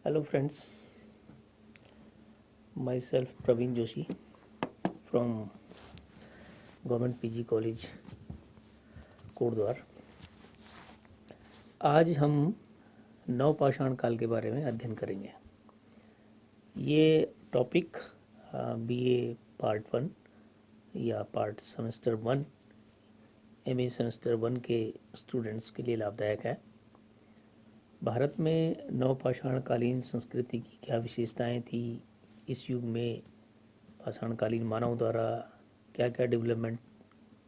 Hello friends, myself Praveen Joshi from Government PG College Kotdwar. आज हम नवपाषाण काल के बारे में अध्ययन करेंगे। ये टॉपिक बीए पार्ट 1 या पार्ट सेमेस्टर 1 एमए सेमेस्टर 1 के स्टूडेंट्स के लिए लाभदायक है। भारत में नवपाषाणकालीन संस्कृति की क्या विशेषताएं थी, इस युग में पाषाणकालीन मानव द्वारा क्या क्या डेवलपमेंट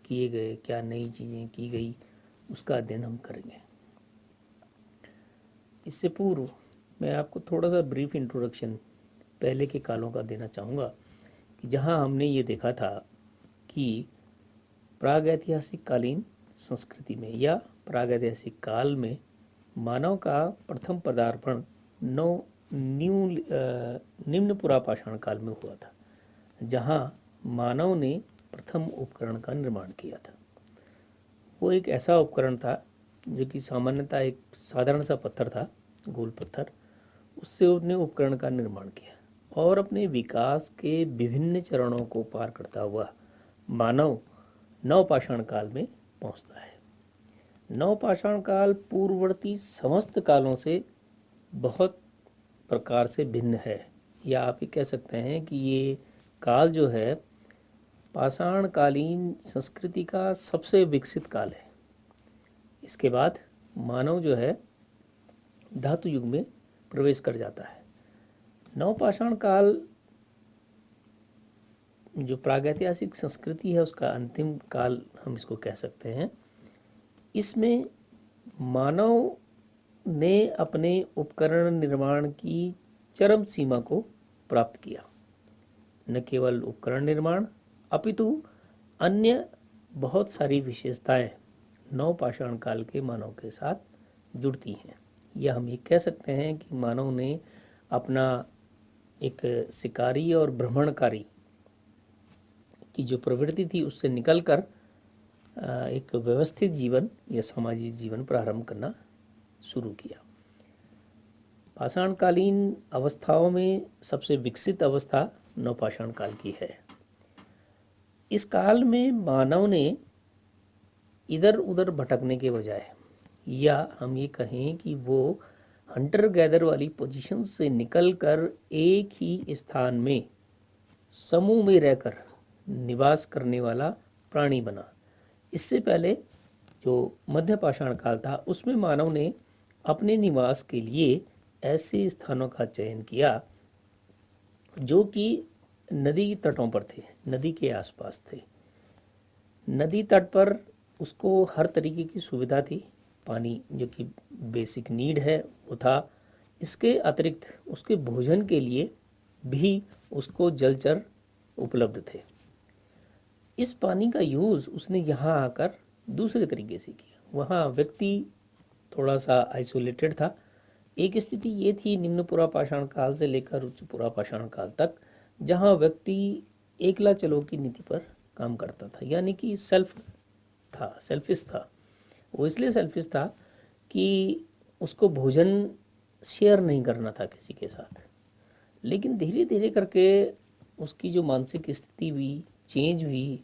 किए गए, क्या नई चीज़ें की गई, उसका अध्ययन हम करेंगे। इससे पूर्व मैं आपको थोड़ा सा ब्रीफ इंट्रोडक्शन पहले के कालों का देना चाहूँगा कि जहाँ हमने ये देखा था कि प्रागैतिहासिक कालीन संस्कृति में या प्रागैतिहासिक काल में मानव का प्रथम पदार्पण निम्न पुरापाषाण काल में हुआ था, जहाँ मानव ने प्रथम उपकरण का निर्माण किया था। वो एक ऐसा उपकरण था जो कि सामान्यतः एक साधारण सा पत्थर था, गोल पत्थर। उससे उसने उपकरण का निर्माण किया और अपने विकास के विभिन्न चरणों को पार करता हुआ मानव नवपाषाण काल में पहुंचता है। नवपाषाण काल पूर्ववर्ती समस्त कालों से बहुत प्रकार से भिन्न है, या आप ये कह सकते हैं कि ये काल जो है पाषाणकालीन संस्कृति का सबसे विकसित काल है। इसके बाद मानव जो है धातु युग में प्रवेश कर जाता है। नवपाषाण काल जो प्रागैतिहासिक संस्कृति है उसका अंतिम काल हम इसको कह सकते हैं। इसमें मानव ने अपने उपकरण निर्माण की चरम सीमा को प्राप्त किया। न केवल उपकरण निर्माण अपितु अन्य बहुत सारी विशेषताएं नवपाषाण काल के मानव के साथ जुड़ती हैं। या हम ये कह सकते हैं कि मानव ने अपना एक शिकारी और भ्रमणकारी की जो प्रवृत्ति थी उससे निकलकर एक व्यवस्थित जीवन या सामाजिक जीवन प्रारंभ करना शुरू किया। पाषाणकालीन अवस्थाओं में सबसे विकसित अवस्था नवपाषाण काल की है। इस काल में मानव ने इधर उधर भटकने के बजाय, या हम ये कहें कि वो हंटर गैदर वाली पोजीशन से निकलकर एक ही स्थान में समूह में रहकर निवास करने वाला प्राणी बना। इससे पहले जो मध्य पाषाण काल था उसमें मानव ने अपने निवास के लिए ऐसे स्थानों का चयन किया जो कि नदी तटों पर थे, नदी के आसपास थे। नदी तट पर उसको हर तरीके की सुविधा थी, पानी जो कि बेसिक नीड है वो था। इसके अतिरिक्त उसके भोजन के लिए भी उसको जलचर उपलब्ध थे। इस पानी का यूज़ उसने यहाँ आकर दूसरे तरीके से किया। वहाँ व्यक्ति थोड़ा सा आइसोलेटेड था। एक स्थिति ये थी निम्न पुरापाषाण काल से लेकर उच्च पुरापाषाण काल तक, जहाँ व्यक्ति एकला चलो की नीति पर काम करता था, यानी कि सेल्फिश था। वो इसलिए सेल्फिश था कि उसको भोजन शेयर नहीं करना था किसी के साथ। लेकिन धीरे धीरे करके उसकी जो मानसिक स्थिति हुई, चेंज हुई,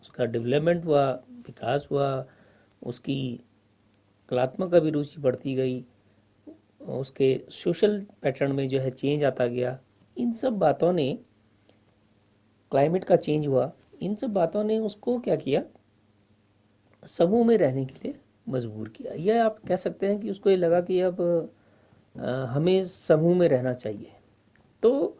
उसका डेवलपमेंट हुआ, विकास हुआ, उसकी कलात्मक अभिरुचि बढ़ती गई, उसके सोशल पैटर्न में जो है चेंज आता गया। इन सब बातों ने, क्लाइमेट का चेंज हुआ, इन सब बातों ने उसको क्या किया, समूह में रहने के लिए मजबूर किया। यह आप कह सकते हैं कि उसको ये लगा कि अब हमें समूह में रहना चाहिए। तो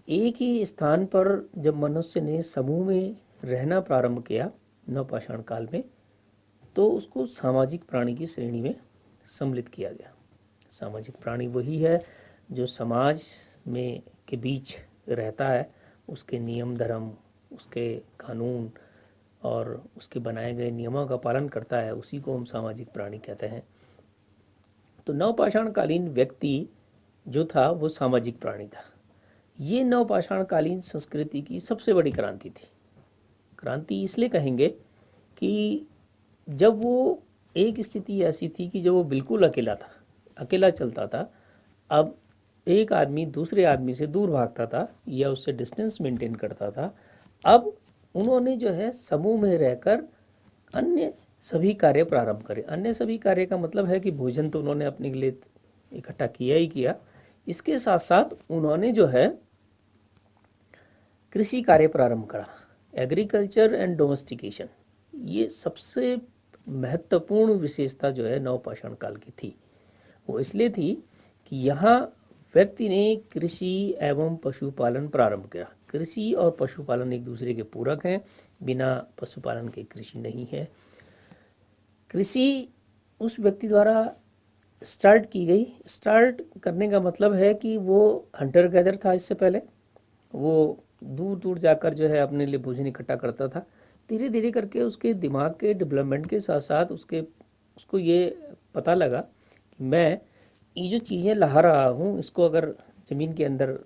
एक ही स्थान पर जब मनुष्य ने समूह में रहना प्रारंभ किया नवपाषाण काल में, तो उसको सामाजिक प्राणी की श्रेणी में सम्मिलित किया गया। सामाजिक प्राणी वही है जो समाज में के बीच रहता है, उसके नियम धर्म, उसके कानून और उसके बनाए गए नियमों का पालन करता है, उसी को हम सामाजिक प्राणी कहते हैं। तो नवपाषाणकालीन व्यक्ति जो था वो सामाजिक प्राणी था। ये नवपाषाणकालीन संस्कृति की सबसे बड़ी क्रांति थी। क्रांति इसलिए कहेंगे कि जब वो एक स्थिति ऐसी थी कि जब वो बिल्कुल अकेला था, अकेला चलता था, अब एक आदमी दूसरे आदमी से दूर भागता था या उससे डिस्टेंस मेंटेन करता था। अब उन्होंने जो है समूह में रहकर अन्य सभी कार्य प्रारंभ करे। अन्य सभी कार्य का मतलब है कि भोजन तो उन्होंने अपने लिए इकट्ठा किया ही किया, इसके साथ साथ उन्होंने जो है कृषि कार्य प्रारंभ करा। एग्रीकल्चर एंड डोमेस्टिकेशन, ये सबसे महत्वपूर्ण विशेषता जो है नवपाषाण काल की थी। वो इसलिए थी कि यहाँ व्यक्ति ने कृषि एवं पशुपालन प्रारंभ किया। कृषि और पशुपालन एक दूसरे के पूरक हैं, बिना पशुपालन के कृषि नहीं है। कृषि उस व्यक्ति द्वारा स्टार्ट की गई। स्टार्ट करने का मतलब है कि वो हंटर गैदर था। इससे पहले वो दूर दूर जाकर जो है अपने लिए भोजन इकट्ठा करता था। धीरे धीरे करके उसके दिमाग के डेवलपमेंट के साथ साथ उसको ये पता लगा कि मैं ये जो चीज़ें ला रहा हूँ, इसको अगर ज़मीन के अंदर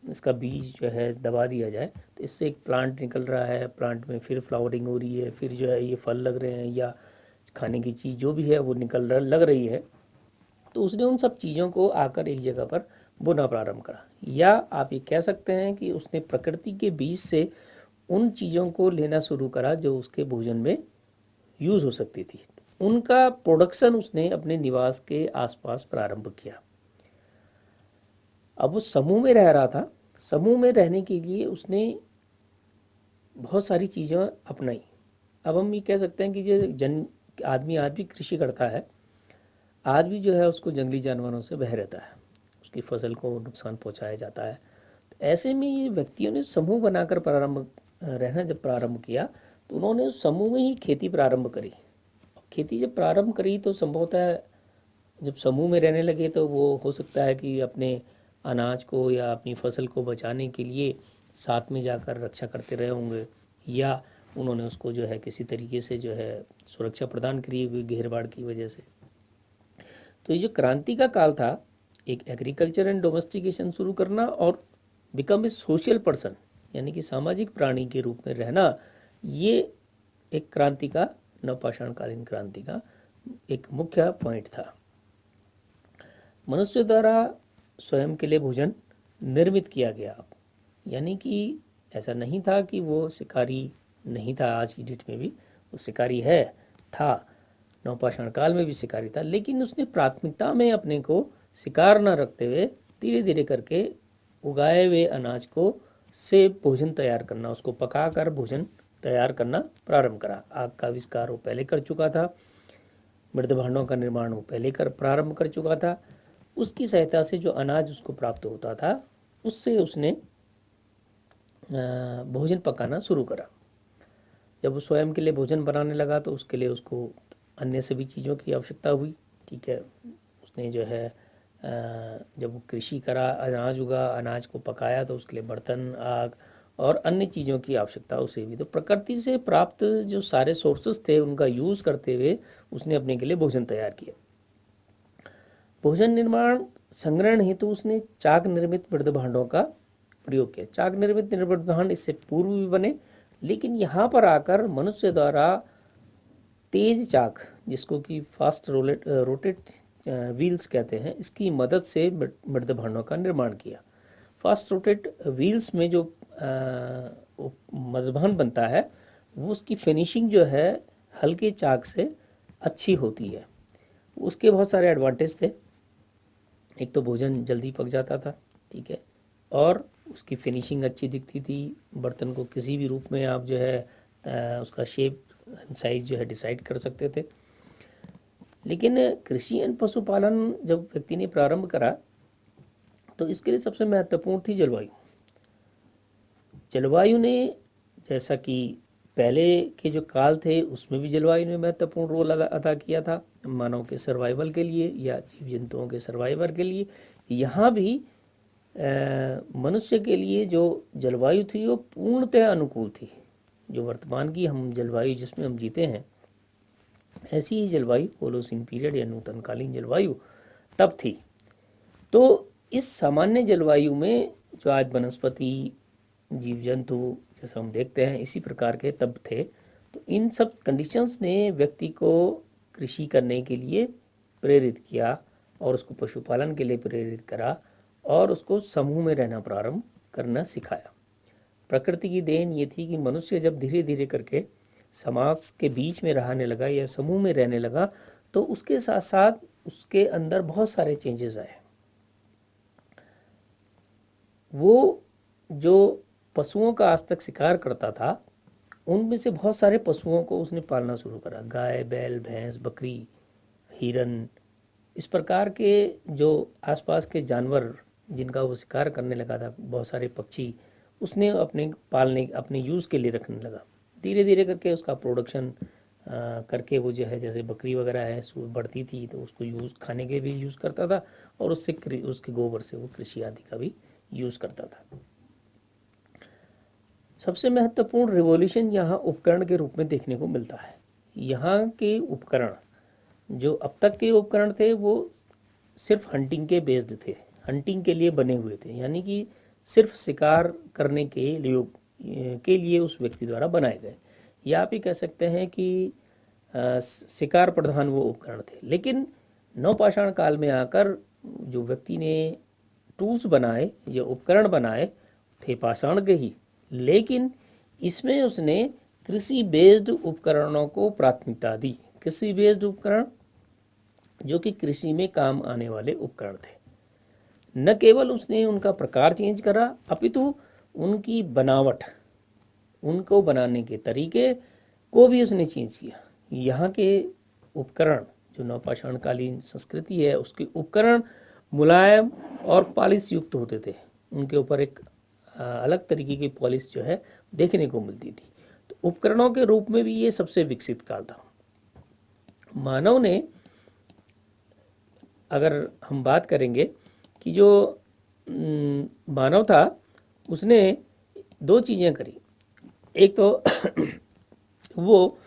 इसका बीज जो है दबा दिया जाए तो इससे एक प्लांट निकल रहा है, प्लांट में फिर फ्लावरिंग हो रही है, फिर जो है ये फल लग रहे हैं या खाने की चीज़ जो भी है वो लग रही है। तो उसने उन सब चीज़ों को आकर एक जगह पर बोना प्रारंभ करा, या आप ये कह सकते हैं कि उसने प्रकृति के बीज से उन चीज़ों को लेना शुरू करा जो उसके भोजन में यूज़ हो सकती थी। उनका प्रोडक्शन उसने अपने निवास के आसपास प्रारंभ किया। अब वो समूह में रह रहा था। समूह में रहने के लिए उसने बहुत सारी चीज़ें अपनाई। अब हम ये कह सकते हैं कि जो आदमी कृषि करता है, आदमी जो है उसको जंगली जानवरों से भय रहता है, उसकी फसल को नुकसान पहुंचाया जाता है। तो ऐसे में ये व्यक्तियों ने समूह बनाकर रहना जब प्रारंभ किया तो उन्होंने उस समूह में ही खेती प्रारंभ करी। खेती जब प्रारंभ करी तो संभवतः जब समूह में रहने लगे तो वो हो सकता है कि अपने अनाज को या अपनी फसल को बचाने के लिए साथ में जाकर रक्षा करते रहे होंगे, या उन्होंने उसको जो है किसी तरीके से जो है सुरक्षा प्रदान करी हुई घेर बाड़ की वजह से। तो ये जो क्रांति का काल था, एक एग्रीकल्चर एंड डोमेस्टिकेशन शुरू करना और बिकम ए सोशल पर्सन, यानी कि सामाजिक प्राणी के रूप में रहना, ये एक क्रांति का, नवपाषाणकालीन क्रांति का एक मुख्य पॉइंट था। मनुष्य द्वारा स्वयं के लिए भोजन निर्मित किया गया। यानी कि ऐसा नहीं था कि वो शिकारी नहीं था, आज की डेट में भी वो शिकारी है, था, नवपाषाण काल में भी शिकारी था, लेकिन उसने प्राथमिकता में अपने को शिकार न रखते हुए धीरे धीरे करके उगाए हुए अनाज को से भोजन तैयार करना, उसको पकाकर भोजन तैयार करना प्रारंभ करा। आग का आविष्कार वो पहले कर चुका था, मृद भांडों का निर्माण वो पहले प्रारंभ कर चुका था। उसकी सहायता से जो अनाज उसको प्राप्त होता था उससे उसने भोजन पकाना शुरू करा। जब वो स्वयं के लिए भोजन बनाने लगा तो उसके लिए उसको अन्य सभी चीज़ों की आवश्यकता हुई। ठीक है, उसने जो है जब वो कृषि करा, अनाज उगा, अनाज को पकाया तो उसके लिए बर्तन, आग और अन्य चीज़ों की आवश्यकता उसे भी। तो प्रकृति से प्राप्त जो सारे सोर्सेस थे उनका यूज़ करते हुए उसने अपने के लिए भोजन तैयार किया। भोजन निर्माण संग्रहण हेतु उसने चाक निर्मित मृद भांडों का प्रयोग किया। चाक निर्मित मृद भांड इससे पूर्व भी बने, लेकिन यहाँ पर आकर मनुष्य द्वारा तेज चाक, जिसको कि फास्ट रोटेट व्हील्स कहते हैं, इसकी मदद से मृद भांडों का निर्माण किया। फास्ट रोटेट व्हील्स में जो मृद भांड बनता है वो उसकी फिनिशिंग जो है हल्के चाक से अच्छी होती है। उसके बहुत सारे एडवांटेज थे। एक तो भोजन जल्दी पक जाता था, ठीक है, और उसकी फिनिशिंग अच्छी दिखती थी। बर्तन को किसी भी रूप में आप जो है उसका शेप साइज जो है डिसाइड कर सकते थे। लेकिन कृषि एवं पशुपालन जब व्यक्ति ने प्रारंभ करा तो इसके लिए सबसे महत्वपूर्ण थी जलवायु। जलवायु ने, जैसा कि पहले के जो काल थे उसमें भी जलवायु ने महत्वपूर्ण रोल अदा किया था मानव के सर्वाइवल के लिए या जीव जंतुओं के सर्वाइवल के लिए। यहाँ भी मनुष्य के लिए जो जलवायु थी वो पूर्णतः अनुकूल थी। जो वर्तमान की हम जलवायु जिसमें हम जीते हैं, ऐसी ही जलवायु होलोसिन पीरियड या नूतनकालीन जलवायु तब थी। तो इस सामान्य जलवायु में जो आज वनस्पति, जीव जंतु जैसा हम देखते हैं इसी प्रकार के तब थे। तो इन सब कंडीशंस ने व्यक्ति को कृषि करने के लिए प्रेरित किया और उसको पशुपालन के लिए प्रेरित करा और उसको समूह में रहना प्रारंभ करना सिखाया। प्रकृति की देन ये थी कि मनुष्य जब धीरे धीरे करके समाज के बीच में रहने लगा या समूह में रहने लगा तो उसके साथ साथ उसके अंदर बहुत सारे चेंजेस आए। वो जो पशुओं का आज तक शिकार करता था उनमें से बहुत सारे पशुओं को उसने पालना शुरू करा। गाय, बैल, भैंस, बकरी, हिरन, इस प्रकार के जो आसपास के जानवर जिनका वो शिकार करने लगा था, बहुत सारे पक्षी उसने अपने पालने अपने यूज़ के लिए रखने लगा। धीरे धीरे करके उसका प्रोडक्शन करके वो जो है, जैसे बकरी वगैरह है बढ़ती थी तो उसको यूज़ खाने के भी यूज़ करता था और उससे उसके गोबर से वो कृषि आदि का भी यूज़ करता था। सबसे महत्वपूर्ण रिवॉल्यूशन यहाँ उपकरण के रूप में देखने को मिलता है। यहाँ के उपकरण जो अब तक के उपकरण थे वो सिर्फ हंटिंग के बेस्ड थे, हंटिंग के लिए बने हुए थे, यानी कि सिर्फ शिकार करने के लिए उस व्यक्ति द्वारा बनाए गए, या आप ही कह सकते हैं कि शिकार प्रधान वो उपकरण थे। लेकिन नवपाषाण काल में आकर जो व्यक्ति ने टूल्स बनाए या उपकरण बनाए थे पाषाण के ही, लेकिन इसमें उसने कृषि बेस्ड उपकरणों को प्राथमिकता दी। कृषि बेस्ड उपकरण जो कि कृषि में काम आने वाले उपकरण थे। न केवल उसने उनका प्रकार चेंज करा अपितु उनकी बनावट, उनको बनाने के तरीके को भी उसने चेंज किया। यहाँ के उपकरण जो नवपाषाणकालीन संस्कृति है उसके उपकरण मुलायम और पॉलिश युक्त होते थे। उनके ऊपर एक अलग तरीके की पॉलिश जो है देखने को मिलती थी। तो उपकरणों के रूप में भी ये सबसे विकसित काल था। मानव ने, अगर हम बात करेंगे कि जो मानव था उसने दो चीज़ें करी। एक तो वो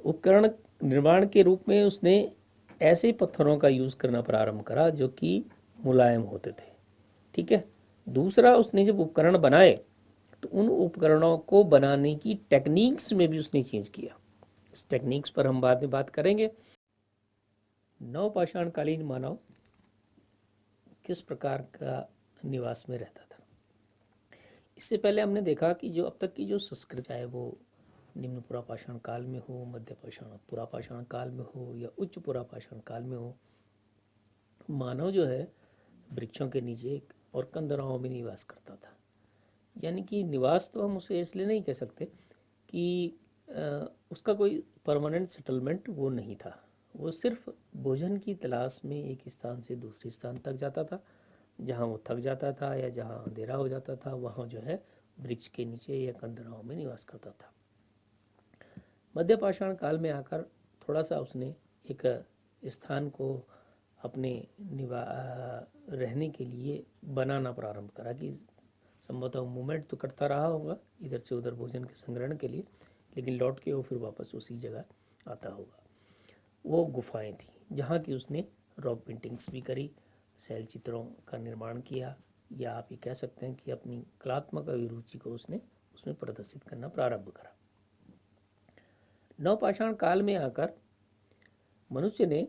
उपकरण निर्माण के रूप में उसने ऐसे पत्थरों का यूज़ करना प्रारंभ करा जो कि मुलायम होते थे, ठीक है। दूसरा, उसने जब उपकरण बनाए तो उन उपकरणों को बनाने की टेक्निक्स में भी उसने चेंज किया। इस टेक्निक्स पर हम बाद में बात करेंगे। नवपाषाणकालीन मानव किस प्रकार का निवास में रहता था। इससे पहले हमने देखा कि जो अब तक की जो संस्कृति, चाहे वो निम्न पुरापाषाण काल में हो, मध्य पुरापाषाण काल में हो या उच्च पुरापाषाण काल में हो, मानव जो है वृक्षों के नीचे और कंदराओं में निवास करता था। यानी कि निवास तो हम उसे इसलिए नहीं कह सकते कि उसका कोई परमानेंट सेटलमेंट वो नहीं था। वो सिर्फ भोजन की तलाश में एक स्थान से दूसरे स्थान तक जाता था। जहाँ वो थक जाता था या जहाँ अंधेरा हो जाता था वहाँ जो है वृक्ष के नीचे या कंदराओं में निवास करता था। मध्य पाषाण काल में आकर थोड़ा सा उसने एक स्थान को अपने रहने के लिए बनाना प्रारंभ करा कि संभवतः मूवमेंट तो करता रहा होगा इधर से उधर भोजन के संग्रहण के लिए, लेकिन लौट के वो फिर वापस उसी जगह आता होगा। वो गुफाएं थी जहाँ की उसने रॉक पेंटिंग्स भी करी, शैल चित्रों का निर्माण किया, या आप ये कह सकते हैं कि अपनी कलात्मक अभिरुचि को उसने उसमें प्रदर्शित करना प्रारंभ करा। नवपाषाण काल में आकर मनुष्य ने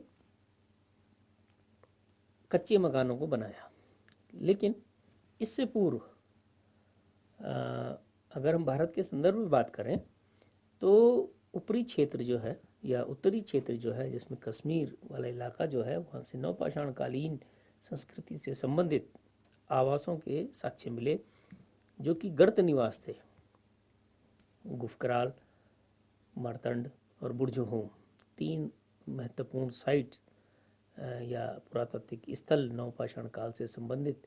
कच्चे मकानों को बनाया, लेकिन इससे पूर्व अगर हम भारत के संदर्भ में बात करें तो ऊपरी क्षेत्र जो है या उत्तरी क्षेत्र जो है, जिसमें कश्मीर वाला इलाका जो है, वहाँ से नवपाषाण कालीन संस्कृति से संबंधित आवासों के साक्ष्य मिले जो कि गर्त निवास थे। गुफकराल, मारतंड और बुर्जहोम, तीन महत्वपूर्ण साइट या पुरातात्विक स्थल नवपाषाण काल से संबंधित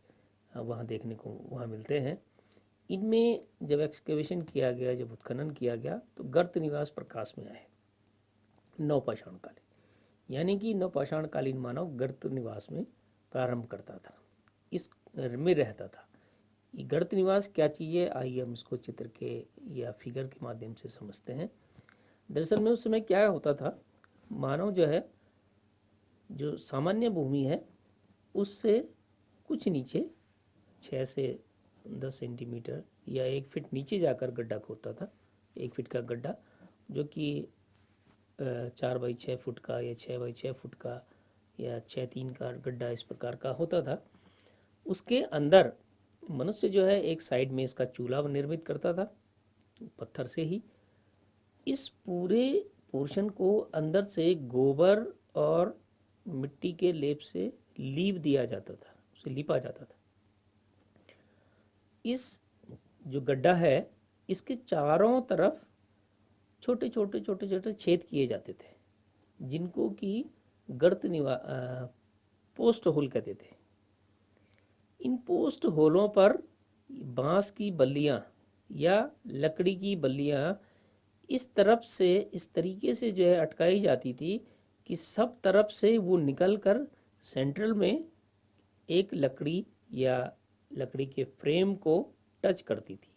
वहाँ देखने को वहाँ मिलते हैं। इनमें जब एक्सकेवेशन किया गया, जब उत्खनन किया गया तो गर्त निवास प्रकाश में आए नवपाषाण कालीन, यानी कि नवपाषाण कालीन मानव गर्त निवास में प्रारंभ करता था, इस में रहता था। ये गर्त निवास क्या चीज़ है, आइए हम इसको चित्र के या फिगर के माध्यम से समझते हैं। दरअसल में उस समय क्या होता था, मानव जो है जो सामान्य भूमि है उससे कुछ नीचे 6 से 10 सेंटीमीटर या 1 फीट नीचे जाकर गड्ढा खोदता था। 1 फीट का गड्ढा जो कि 4 बाई 6 फुट का या 6 बाई 6 फुट का या 6 3 का गड्ढा इस प्रकार का होता था। उसके अंदर मनुष्य जो है एक साइड में इसका चूल्हा निर्मित करता था पत्थर से ही। इस पूरे पोर्शन को अंदर से गोबर और मिट्टी के लेप से लीप दिया जाता था, उसे लीपा जाता था। इस जो गड्ढा है इसके चारों तरफ छोटे छोटे छोटे छोटे छेद किए जाते थे, जिनको कि पोस्ट होल कहते थे। इन पोस्ट होलों पर बांस की बल्लियां या लकड़ी की बल्लियां इस तरफ से इस तरीके से जो है अटकाई जाती थी कि सब तरफ से वो निकल कर सेंट्रल में एक लकड़ी या लकड़ी के फ्रेम को टच करती थी।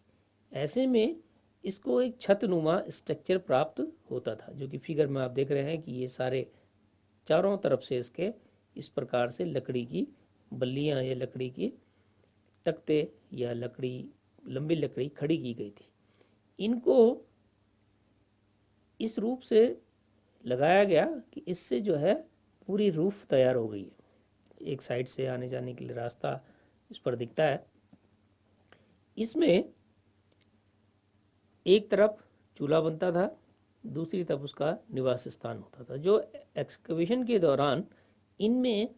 ऐसे में इसको एक छतनुमा स्ट्रक्चर प्राप्त होता था, जो कि फिगर में आप देख रहे हैं कि ये सारे चारों तरफ से इसके इस प्रकार से लकड़ी की बल्लियां या लकड़ी के तख्ते या लकड़ी लंबी लकड़ी खड़ी की गई थी। इनको इस रूप से लगाया गया कि इससे जो है पूरी रूफ तैयार हो गई है। एक साइड से आने जाने के लिए रास्ता इस पर दिखता है। इसमें एक तरफ चूल्हा बनता था, दूसरी तरफ उसका निवास स्थान होता था। जो एक्सकवेशन के दौरान इनमें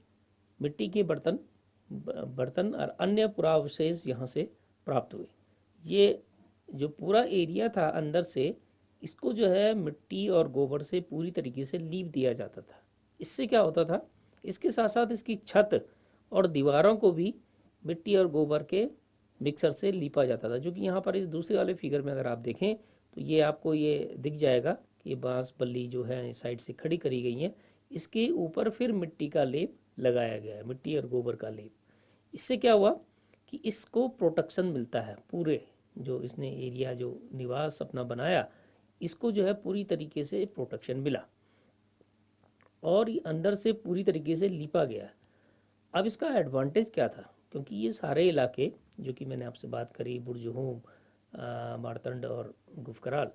मिट्टी के बर्तन और अन्य पुरावशेष यहाँ से प्राप्त हुए। ये जो पूरा एरिया था अंदर से, इसको जो है मिट्टी और गोबर से पूरी तरीके से लीप दिया जाता था। इससे क्या होता था, इसके साथ साथ इसकी छत और दीवारों को भी मिट्टी और गोबर के मिक्सर से लीपा जाता था। जो कि यहाँ पर इस दूसरे वाले फिगर में अगर आप देखें तो ये आपको ये दिख जाएगा कि ये बांस बल्ली जो है साइड से खड़ी करी गई है, इसके ऊपर फिर मिट्टी का लेप लगाया गया है, मिट्टी और गोबर का लेप। इससे क्या हुआ कि इसको प्रोटेक्शन मिलता है। पूरे जो इसने एरिया जो निवास अपना बनाया, इसको जो है पूरी तरीके से प्रोटेक्शन मिला और ये अंदर से पूरी तरीके से लीपा गया। अब इसका एडवांटेज क्या था, क्योंकि ये सारे इलाके जो कि मैंने आपसे बात करी, बुर्जहूम, मारतंड और गुफकराल,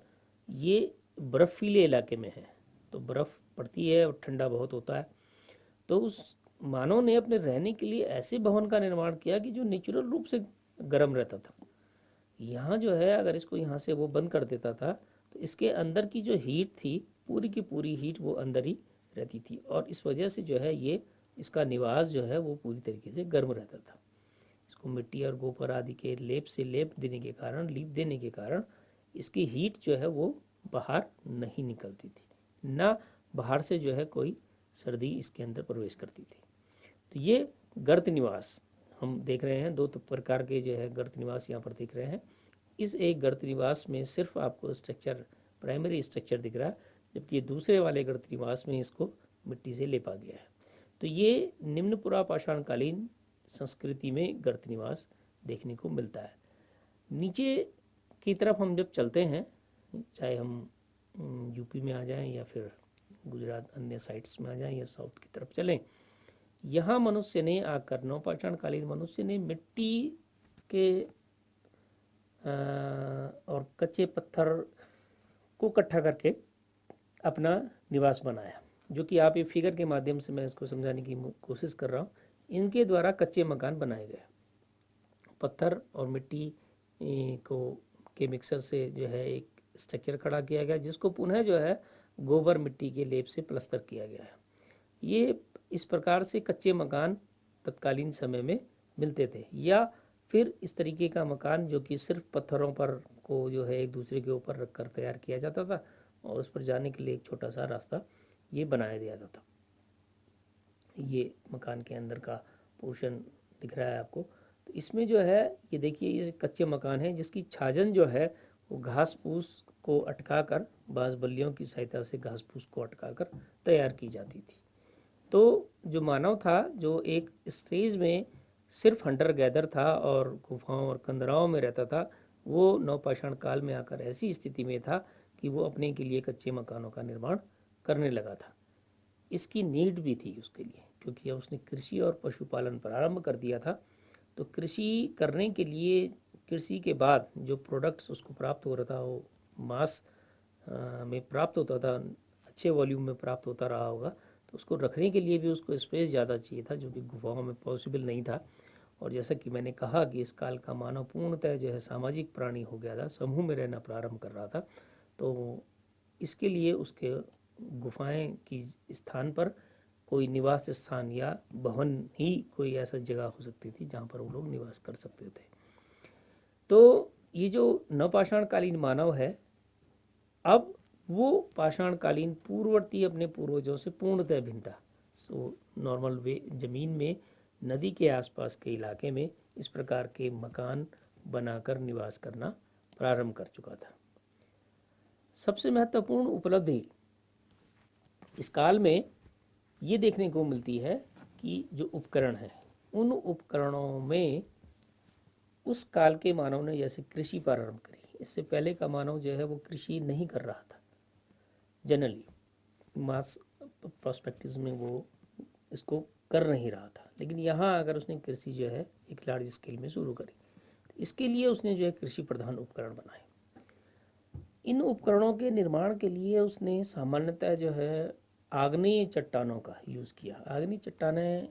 ये बर्फ़ीले इलाके में है, तो बर्फ़ पड़ती है और ठंडा बहुत होता है। तो उस मानव ने अपने रहने के लिए ऐसे भवन का निर्माण किया कि जो नेचुरल रूप से गर्म रहता था। यहाँ जो है अगर इसको यहाँ से वो बंद कर देता था तो इसके अंदर की जो हीट थी, पूरी की पूरी हीट वो अंदर ही रहती थी, और इस वजह से जो है ये इसका निवास जो है वो पूरी तरीके से गर्म रहता था। इसको मिट्टी और गोबर आदि के लेप देने के कारण इसकी हीट जो है वो बाहर नहीं निकलती थी, ना बाहर से जो है कोई सर्दी इसके अंदर प्रवेश करती थी। तो ये गर्त निवास हम देख रहे हैं, दो प्रकार के जो है गर्त निवास यहाँ पर दिख रहे हैं। इस एक गर्त निवास में सिर्फ आपको स्ट्रक्चर, प्राइमरी स्ट्रक्चर दिख रहा है, जबकि दूसरे वाले गर्त निवास में इसको मिट्टी से लेपा गया है। तो ये निम्न पुरापाषाणकालीन संस्कृति में गर्त निवास देखने को मिलता है। नीचे की तरफ हम जब चलते हैं, चाहे हम यूपी में आ जाएं या फिर गुजरात अन्य साइट्स में आ जाएं या साउथ की तरफ चलें, यहाँ मनुष्य ने आकर, नवपाषाणकालीन मनुष्य ने मिट्टी के और कच्चे पत्थर को इकट्ठा करके अपना निवास बनाया। जो कि आप ये फिगर के माध्यम से मैं इसको समझाने की कोशिश कर रहा हूँ। इनके द्वारा कच्चे मकान बनाए गए, पत्थर और मिट्टी को के मिक्सर से जो है एक स्ट्रक्चर खड़ा किया गया, जिसको पुनः जो है गोबर मिट्टी के लेप से प्लस्तर किया गया है। ये इस प्रकार से कच्चे मकान तत्कालीन समय में मिलते थे, या फिर इस तरीके का मकान जो कि सिर्फ पत्थरों पर को जो है एक दूसरे के ऊपर रखकर तैयार किया जाता था, और उस पर जाने के लिए एक छोटा सा रास्ता ये बनाया दिया जाता था। ये मकान के अंदर का पोर्शन दिख रहा है आपको। तो इसमें जो है ये देखिए, ये कच्चे मकान है जिसकी छाजन जो है वो घास फूस को अटका कर, बांस बल्लियों की सहायता से घास फूस को अटका कर तैयार की जाती थी। तो जो मानव था, जो एक स्टेज में सिर्फ हंटर गैदर था और गुफाओं और कंदराओं में रहता था, वो नवपाषाण काल में आकर ऐसी स्थिति में था कि वो अपने के लिए कच्चे मकानों का निर्माण करने लगा था। इसकी नीड भी थी उसके लिए, क्योंकि अब उसने कृषि और पशुपालन प्रारंभ कर दिया था। तो कृषि करने के लिए, कृषि के बाद जो प्रोडक्ट्स उसको प्राप्त हो रहा था वो मास में प्राप्त होता था अच्छे वॉल्यूम में प्राप्त होता रहा होगा, तो उसको रखने के लिए भी उसको स्पेस ज़्यादा चाहिए था, जो कि गुफाओं में पॉसिबल नहीं था। और जैसा कि मैंने कहा कि इस काल का मानव पूर्णतः जो है सामाजिक प्राणी हो गया था, समूह में रहना प्रारंभ कर रहा था। तो इसके लिए उसके गुफाएं की स्थान पर कोई निवास स्थान या भवन ही कोई ऐसा जगह हो सकती थी जहाँ पर वो लोग निवास कर सकते थे। तो ये जो नवपाषाणकालीन मानव है, अब वो पाषाणकालीन पूर्ववर्ती अपने पूर्वजों से पूर्णतः भिन्न था। सो नॉर्मल वे ज़मीन में नदी के आसपास के इलाके में इस प्रकार के मकान बनाकर निवास करना प्रारंभ कर चुका था। सबसे महत्वपूर्ण उपलब्धि इस काल में ये देखने को मिलती है कि जो उपकरण हैं, उन उपकरणों में उस काल के मानव ने जैसे कृषि प्रारंभ करी। इससे पहले का मानव जो है वो कृषि नहीं कर रहा था, जनरली मास प्रोस्पेक्टिव में वो इसको कर नहीं रहा था। लेकिन यहाँ अगर उसने कृषि जो है एक लार्ज स्केल में शुरू करी, तो इसके लिए उसने जो है कृषि प्रधान उपकरण बनाए। इन उपकरणों के निर्माण के लिए उसने सामान्यतः जो है आग्नेय चट्टानों का यूज़ किया। आग्नेय चट्टानें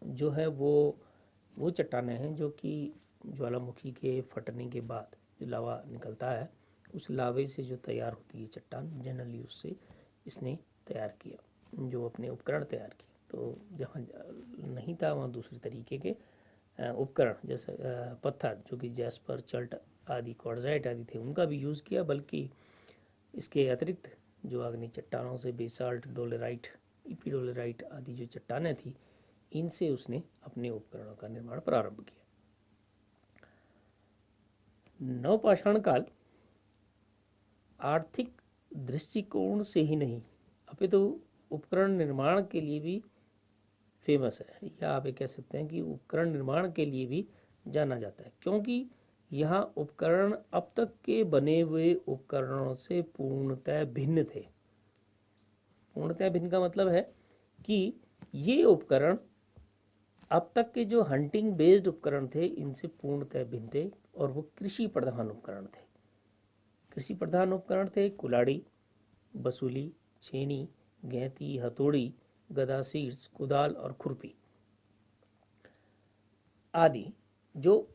जो है वो चट्टानें हैं जो कि ज्वालामुखी के फटने के बाद जो लावा निकलता है, उस लावे से जो तैयार होती है चट्टान, जनरली उससे इसने तैयार किया, जो अपने उपकरण तैयार किए। तो जहाँ नहीं था वहाँ दूसरे तरीके के उपकरण जैसे पत्थर जो कि जैस्पर, चल्ट आदि, क्वार्ट्जाइट आदि थे, उनका भी यूज़ किया। बल्कि इसके अतिरिक्त जो आग्नेय चट्टानों से बेसाल्ट, डोलेराइट, इपीडोलेराइट आदि जो चट्टानें थी, इनसे उसने अपने उपकरणों का निर्माण प्रारंभ किया। नवपाषाण काल आर्थिक दृष्टिकोण से ही नहीं, अपितु उपकरण निर्माण के लिए भी फेमस है, या आप ये कह सकते हैं कि उपकरण निर्माण के लिए भी जाना जाता है, क्योंकि यहाँ उपकरण अब तक के बने हुए उपकरणों से पूर्णतः भिन्न थे। पूर्णतः भिन्न का मतलब है कि ये उपकरण अब तक के जो हंटिंग बेस्ड उपकरण थे इनसे पूर्णतः भिन्न थे, और वो कृषि प्रधान उपकरण थे। कृषि प्रधान उपकरण थे कुलाड़ी, बसूली, छेनी, गैंती, हथौड़ी, गदा, शीर्ष, कुदाल और खुरपी आदि, जो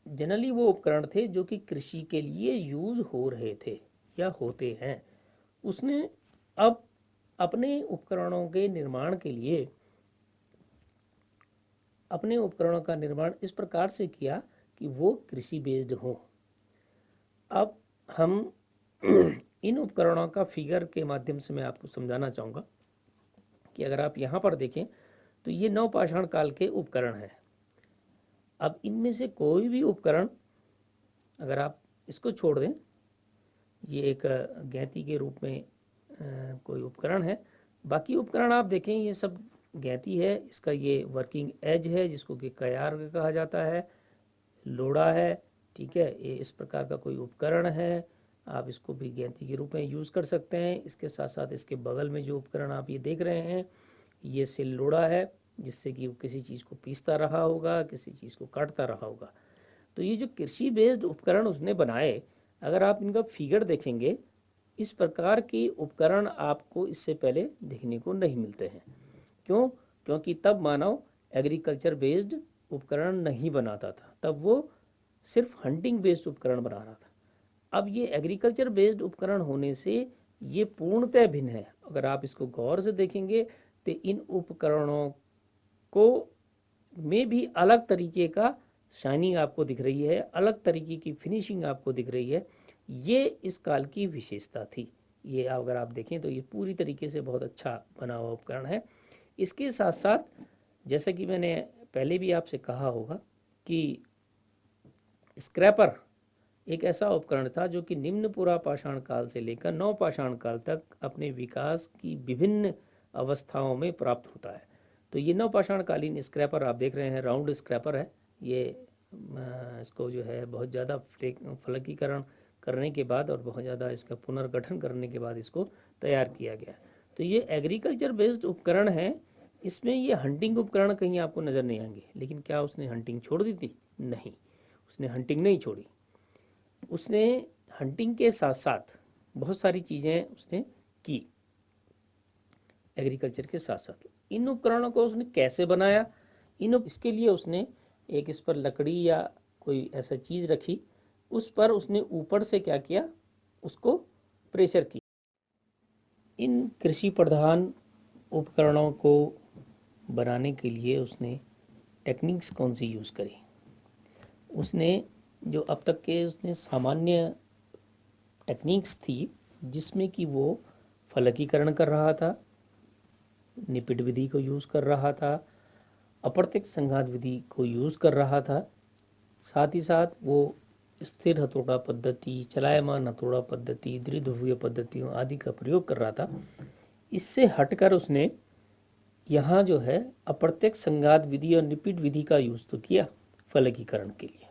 जनरली वो उपकरण थे जो कि कृषि के लिए यूज हो रहे थे या होते हैं। उसने अब अपने उपकरणों के निर्माण के लिए अपने उपकरणों का निर्माण इस प्रकार से किया कि वो कृषि बेस्ड हो। अब हम इन उपकरणों का फिगर के माध्यम से मैं आपको समझाना चाहूँगा कि अगर आप यहाँ पर देखें तो ये नवपाषाण काल के उपकरण हैं। अब इनमें से कोई भी उपकरण अगर आप इसको छोड़ दें, ये एक गैंती के रूप में कोई उपकरण है, बाकी उपकरण आप देखें ये सब गैंती है, इसका ये वर्किंग एज है जिसको कि कयार कहा जाता है, लोड़ा है, ठीक है, ये इस प्रकार का कोई उपकरण है, आप इसको भी गैंती के रूप में यूज़ कर सकते हैं। इसके साथ साथ इसके बगल में जो उपकरण आप ये देख रहे हैं, ये सिल लोड़ा है, जिससे कि वो किसी चीज़ को पीसता रहा होगा, किसी चीज़ को काटता रहा होगा। तो ये जो कृषि बेस्ड उपकरण उसने बनाए, अगर आप इनका फिगर देखेंगे, इस प्रकार के उपकरण आपको इससे पहले देखने को नहीं मिलते हैं। क्यों? क्योंकि तब मानव एग्रीकल्चर बेस्ड उपकरण नहीं बनाता था, तब वो सिर्फ हंटिंग बेस्ड उपकरण बना रहा था। अब ये एग्रीकल्चर बेस्ड उपकरण होने से ये पूर्णतः भिन्न है। अगर आप इसको गौर से देखेंगे तो इन उपकरणों को में भी अलग तरीके का शाइनिंग आपको दिख रही है, अलग तरीके की फिनिशिंग आपको दिख रही है। ये इस काल की विशेषता थी। ये अगर आप देखें तो ये पूरी तरीके से बहुत अच्छा बना हुआ उपकरण है। इसके साथ साथ जैसा कि मैंने पहले भी आपसे कहा होगा कि स्क्रैपर एक ऐसा उपकरण था जो कि निम्न पुरापाषाण काल से लेकर नवपाषाण काल तक अपने विकास की विभिन्न अवस्थाओं में प्राप्त होता है। तो ये नवपाषाणकालीन स्क्रैपर आप देख रहे हैं, राउंड स्क्रैपर है ये। इसको जो है बहुत ज़्यादा फलकीकरण करने के बाद और बहुत ज़्यादा इसका पुनर्गठन करने के बाद इसको तैयार किया गया। तो ये एग्रीकल्चर बेस्ड उपकरण है। इसमें ये हंटिंग उपकरण कहीं आपको नज़र नहीं आएंगे, लेकिन क्या उसने हंटिंग छोड़ दी थी? नहीं, उसने हंटिंग नहीं छोड़ी। उसने हंटिंग के साथ साथ बहुत सारी चीज़ें उसने की। एग्रीकल्चर के साथ साथ। इन उपकरणों को उसने कैसे बनाया, इसके लिए उसने एक इस पर लकड़ी या कोई ऐसा चीज़ रखी, उस पर उसने ऊपर से क्या किया, उसको प्रेशर किया। इन कृषि प्रधान उपकरणों को बनाने के लिए उसने टेक्निक्स कौन सी यूज़ करी। उसने जो अब तक के उसने सामान्य टेक्निक्स थी, जिसमें कि वो फलकीकरण कर रहा था, निपिट विधि को यूज़ कर रहा था, अप्रत्यक्ष संघात विधि को यूज़ कर रहा था, साथ ही साथ वो स्थिर हथौड़ा पद्धति, चलायमान हथौड़ा पद्धति, द्विध्रुवीय पद्धतियों आदि का प्रयोग कर रहा था। इससे हटकर उसने यहाँ जो है अप्रत्यक्ष संघात विधि और निपिट विधि का यूज़ तो किया फलकीकरण के लिए।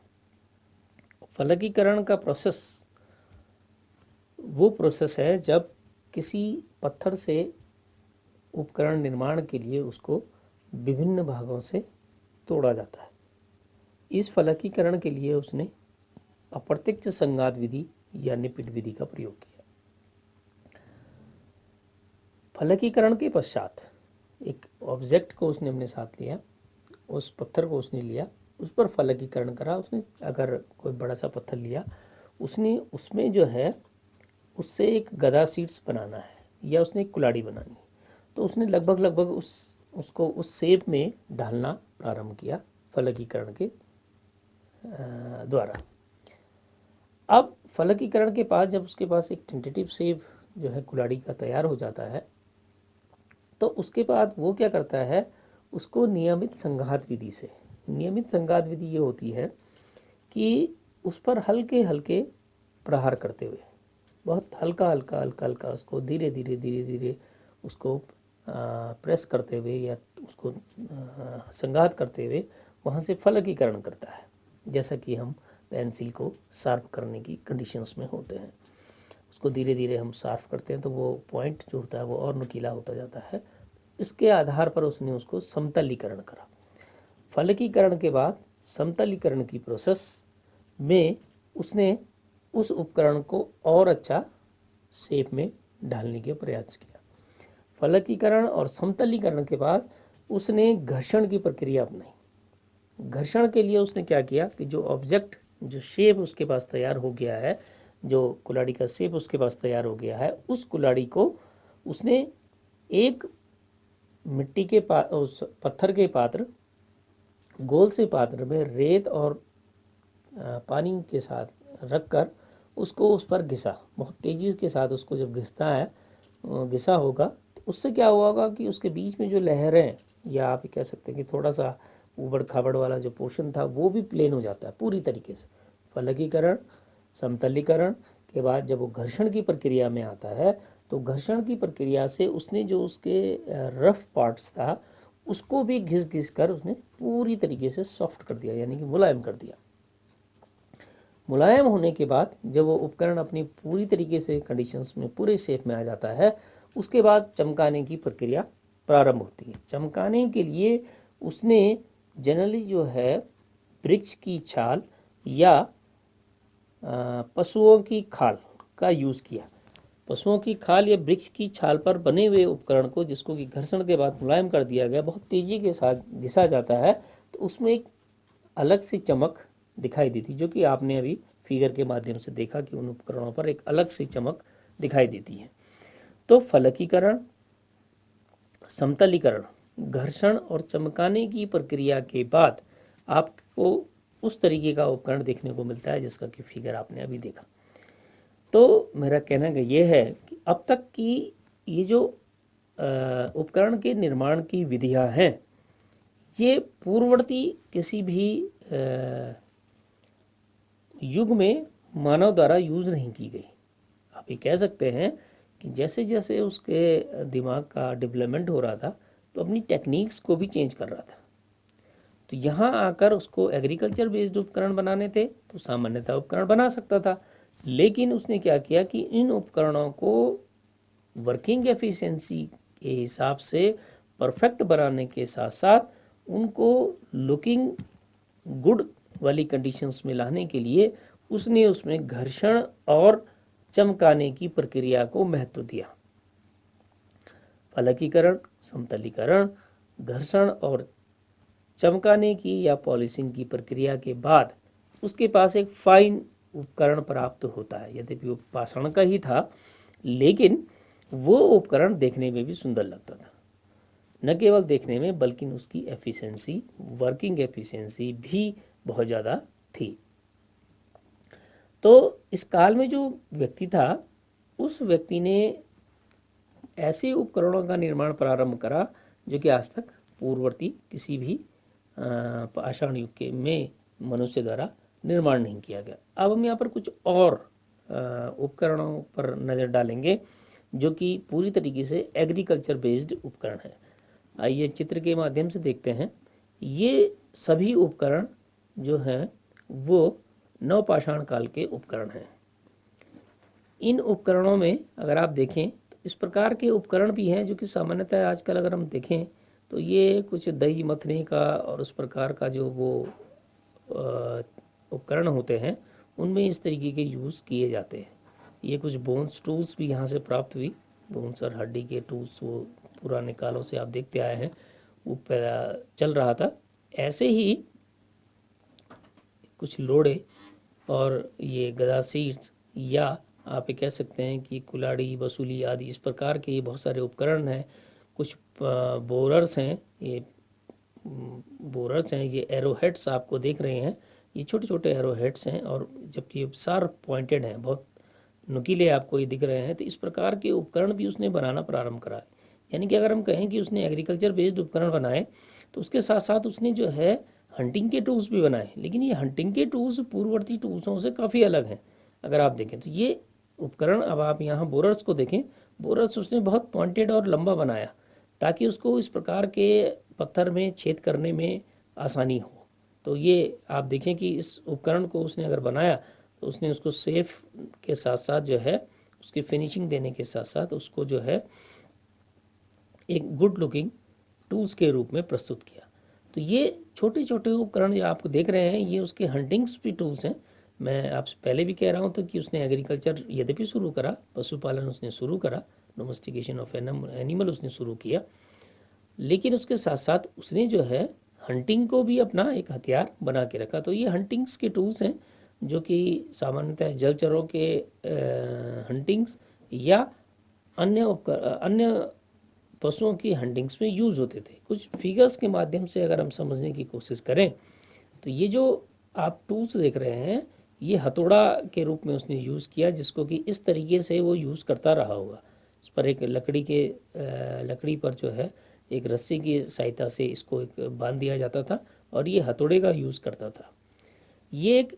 फलकीकरण का प्रोसेस वो प्रोसेस है जब किसी पत्थर से उपकरण निर्माण के लिए उसको विभिन्न भागों से तोड़ा जाता है। इस फलकीकरण के लिए उसने अप्रत्यक्ष संघात विधि या निपिट विधि का प्रयोग किया। फलकीकरण के पश्चात एक ऑब्जेक्ट को उसने अपने साथ लिया, उस पत्थर को उसने लिया, उस पर फलकीकरण करा। उसने अगर कोई बड़ा सा पत्थर लिया, उसने उसमें जो है उससे एक गदा सीट्स बनाना है या उसने एक कुल्हाड़ी बनानी, तो उसने लगभग उसको उस शेप में ढालना प्रारंभ किया फलकीकरण के द्वारा। अब फलकीकरण के पास जब उसके पास एक टेंटेटिव शेप जो है कुल्हाड़ी का तैयार हो जाता है, तो उसके बाद वो क्या करता है, उसको नियमित संघात विधि से, नियमित संघात विधि ये होती है कि उस पर हल्के हल्के प्रहार करते हुए, बहुत हल्का हल्का उसको धीरे धीरे उसको प्रेस करते हुए या उसको संघात करते हुए वहाँ से फलकीकरण करता है। जैसा कि हम पेंसिल को शार्प करने की कंडीशंस में होते हैं, उसको धीरे धीरे हम शार्प करते हैं तो वो पॉइंट जो होता है वो और नुकीला होता जाता है। इसके आधार पर उसने उसको समतलीकरण करा। फलकीकरण के बाद समतलीकरण की प्रोसेस में उसने उस उपकरण को और अच्छा शेप में ढालने के प्रयास किया। फलकीकरण और समतलीकरण के बाद उसने घर्षण की प्रक्रिया अपनाई। घर्षण के लिए उसने क्या किया कि जो ऑब्जेक्ट, जो शेप उसके पास तैयार हो गया है, जो कुल्हाड़ी का शेप उसके पास तैयार हो गया है, उस कुल्हाड़ी को उसने एक मिट्टी के उस पत्थर के पात्र, गोल से पात्र में रेत और पानी के साथ रखकर उसको उस पर घिसा, बहुत तेज़ी के साथ उसको जब घिसा होगा तो उससे क्या हुआ होगा कि उसके बीच में जो लहरें, या आप कह सकते हैं कि थोड़ा सा ऊबड़ खाबड़ वाला जो पोर्शन था वो भी प्लेन हो जाता है पूरी तरीके से। फलकीकरण, समतलीकरण के बाद जब वो घर्षण की प्रक्रिया में आता है, तो घर्षण की प्रक्रिया से उसने जो उसके रफ पार्ट्स था उसको भी घिस कर उसने पूरी तरीके से सॉफ्ट कर दिया, यानी कि मुलायम कर दिया। मुलायम होने के बाद जब वो उपकरण अपनी पूरी तरीके से कंडीशंस में पूरे शेप में आ जाता है, उसके बाद चमकाने की प्रक्रिया प्रारंभ होती है। चमकाने के लिए उसने जनरली जो है वृक्ष की छाल या पशुओं की खाल का यूज़ किया। पशुओं की खाल या वृक्ष की छाल पर बने हुए उपकरण को, जिसको कि घर्षण के बाद मुलायम कर दिया गया, बहुत तेज़ी के साथ घिसा जाता है, तो उसमें एक अलग सी चमक दिखाई देती, जो कि आपने अभी फिगर के माध्यम से देखा कि उन उपकरणों पर एक अलग सी चमक दिखाई देती है। तो फलकीकरण, समतलीकरण, घर्षण और चमकाने की प्रक्रिया के बाद आपको उस तरीके का उपकरण देखने को मिलता है जिसका कि फिगर आपने अभी देखा। तो मेरा कहना ये है कि अब तक की ये जो उपकरण के निर्माण की विधियां हैं, ये पूर्ववर्ती किसी भी युग में मानव द्वारा यूज़ नहीं की गई। आप ये कह सकते हैं कि जैसे जैसे उसके दिमाग का डेवलपमेंट हो रहा था, तो अपनी टेक्निक्स को भी चेंज कर रहा था। तो यहाँ आकर उसको एग्रीकल्चर बेस्ड उपकरण बनाने थे, तो सामान्यतः उपकरण बना सकता था, लेकिन उसने क्या किया कि इन उपकरणों को वर्किंग एफिशिएंसी के हिसाब से परफेक्ट बनाने के साथ साथ उनको लुकिंग गुड वाली कंडीशंस में लाने के लिए उसने उसमें घर्षण और चमकाने की प्रक्रिया को महत्व दिया। फलकीकरण, समतलीकरण, घर्षण और चमकाने की या पॉलिशिंग की प्रक्रिया के बाद उसके पास एक फाइन उपकरण प्राप्त होता है। यद्यपि वो पाषाण का ही था, लेकिन वो उपकरण देखने में भी सुंदर लगता था। न केवल देखने में बल्कि उसकी एफिशिएंसी, वर्किंग एफिशिएंसी भी बहुत ज़्यादा थी। तो इस काल में जो व्यक्ति था, उस व्यक्ति ने ऐसे उपकरणों का निर्माण प्रारंभ करा जो कि आज तक पूर्ववर्ती किसी भी पाषाण युग के में मनुष्य द्वारा निर्माण नहीं किया गया। अब हम यहाँ पर कुछ और उपकरणों पर नज़र डालेंगे जो कि पूरी तरीके से एग्रीकल्चर बेस्ड उपकरण है। आइए चित्र के माध्यम से देखते हैं। ये सभी उपकरण जो हैं वो नवपाषाण काल के उपकरण हैं। इन उपकरणों में अगर आप देखें तो इस प्रकार के उपकरण भी हैं जो कि सामान्यतः आजकल अगर हम देखें तो ये कुछ दही मथने का और उस प्रकार का जो वो उपकरण होते हैं उनमें इस तरीके के यूज़ किए जाते हैं। ये कुछ बोन्स टूल्स भी यहाँ से प्राप्त हुई। बोन्स और हड्डी के टूल्स वो पुराने कालों से आप देखते आए हैं, वो चल रहा था। ऐसे ही कुछ लोड़े और ये गदा सीट्स, या आप ये कह सकते हैं कि कुल्हाड़ी, वसूली आदि इस प्रकार के ये बहुत सारे उपकरण हैं। कुछ बोरर्स हैं, ये बोरर्स हैं, ये एरोहेड्स आपको देख रहे हैं, ये छोटे छोटे एरोहेड्स हैं और जबकि शार्प पॉइंटेड हैं, बहुत नुकीले आपको ये दिख रहे हैं। तो इस प्रकार के उपकरण भी उसने बनाना प्रारंभ करा। यानी कि अगर हम कहें कि उसने एग्रीकल्चर बेस्ड उपकरण बनाए तो उसके साथ साथ उसने जो है हंटिंग के टूल्स भी बनाए। लेकिन ये हंटिंग के टूल्स पूर्ववर्ती टूल्सों से काफ़ी अलग हैं। अगर आप देखें तो ये उपकरण, अब आप यहाँ बोरर्स को देखें, बोरर्स उसने बहुत पॉइंटेड और लंबा बनाया ताकि उसको इस प्रकार के पत्थर में छेद करने में आसानी हो। तो ये आप देखें कि इस उपकरण को उसने अगर बनाया तो उसने उसको सेफ के साथ साथ जो है उसकी फिनिशिंग देने के साथ साथ उसको जो है एक गुड लुकिंग टूल्स के रूप में प्रस्तुत किया। तो ये छोटे छोटे उपकरण जो आप देख रहे हैं ये उसके हंटिंग्स भी टूल्स हैं। मैं आपसे पहले भी कह रहा हूँ तो कि उसने एग्रीकल्चर यद्यपि शुरू करा, पशुपालन उसने शुरू करा, डोमेस्टिकेशन ऑफ एनिमल उसने शुरू किया, लेकिन उसके साथ साथ उसने जो है हंटिंग को भी अपना एक हथियार बना के रखा। तो ये हंटिंग्स के टूल्स हैं जो कि सामान्यतः जलचरों के हंटिंग्स या अन्य पशुओं की हंटिंग्स में यूज़ होते थे। कुछ फिगर्स के माध्यम से अगर हम समझने की कोशिश करें तो ये जो आप टूल्स देख रहे हैं ये हथौड़ा के रूप में उसने यूज़ किया, जिसको कि इस तरीके से वो यूज़ करता रहा होगा। इस पर एक लकड़ी पर जो है एक रस्सी की सहायता से इसको एक बांध दिया जाता था और ये हथौड़े का यूज़ करता था। ये एक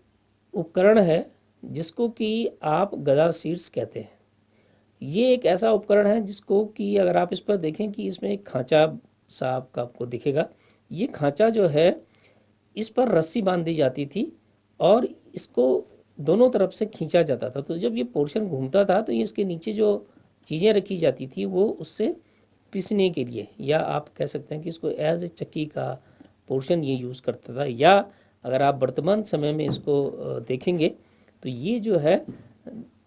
उपकरण है जिसको कि आप गदा सीड्स कहते हैं। ये एक ऐसा उपकरण है जिसको कि अगर आप इस पर देखें कि इसमें एक खांचा सा आपको दिखेगा। ये खांचा जो है इस पर रस्सी बांध दी जाती थी और इसको दोनों तरफ से खींचा जाता था। तो जब ये पोर्शन घूमता था तो ये इसके नीचे जो चीज़ें रखी जाती थी वो उससे पीसने के लिए, या आप कह सकते हैं कि इसको एज ए चक्की का पोर्शन ये यूज़ करता था। या अगर आप वर्तमान समय में इसको देखेंगे तो ये जो है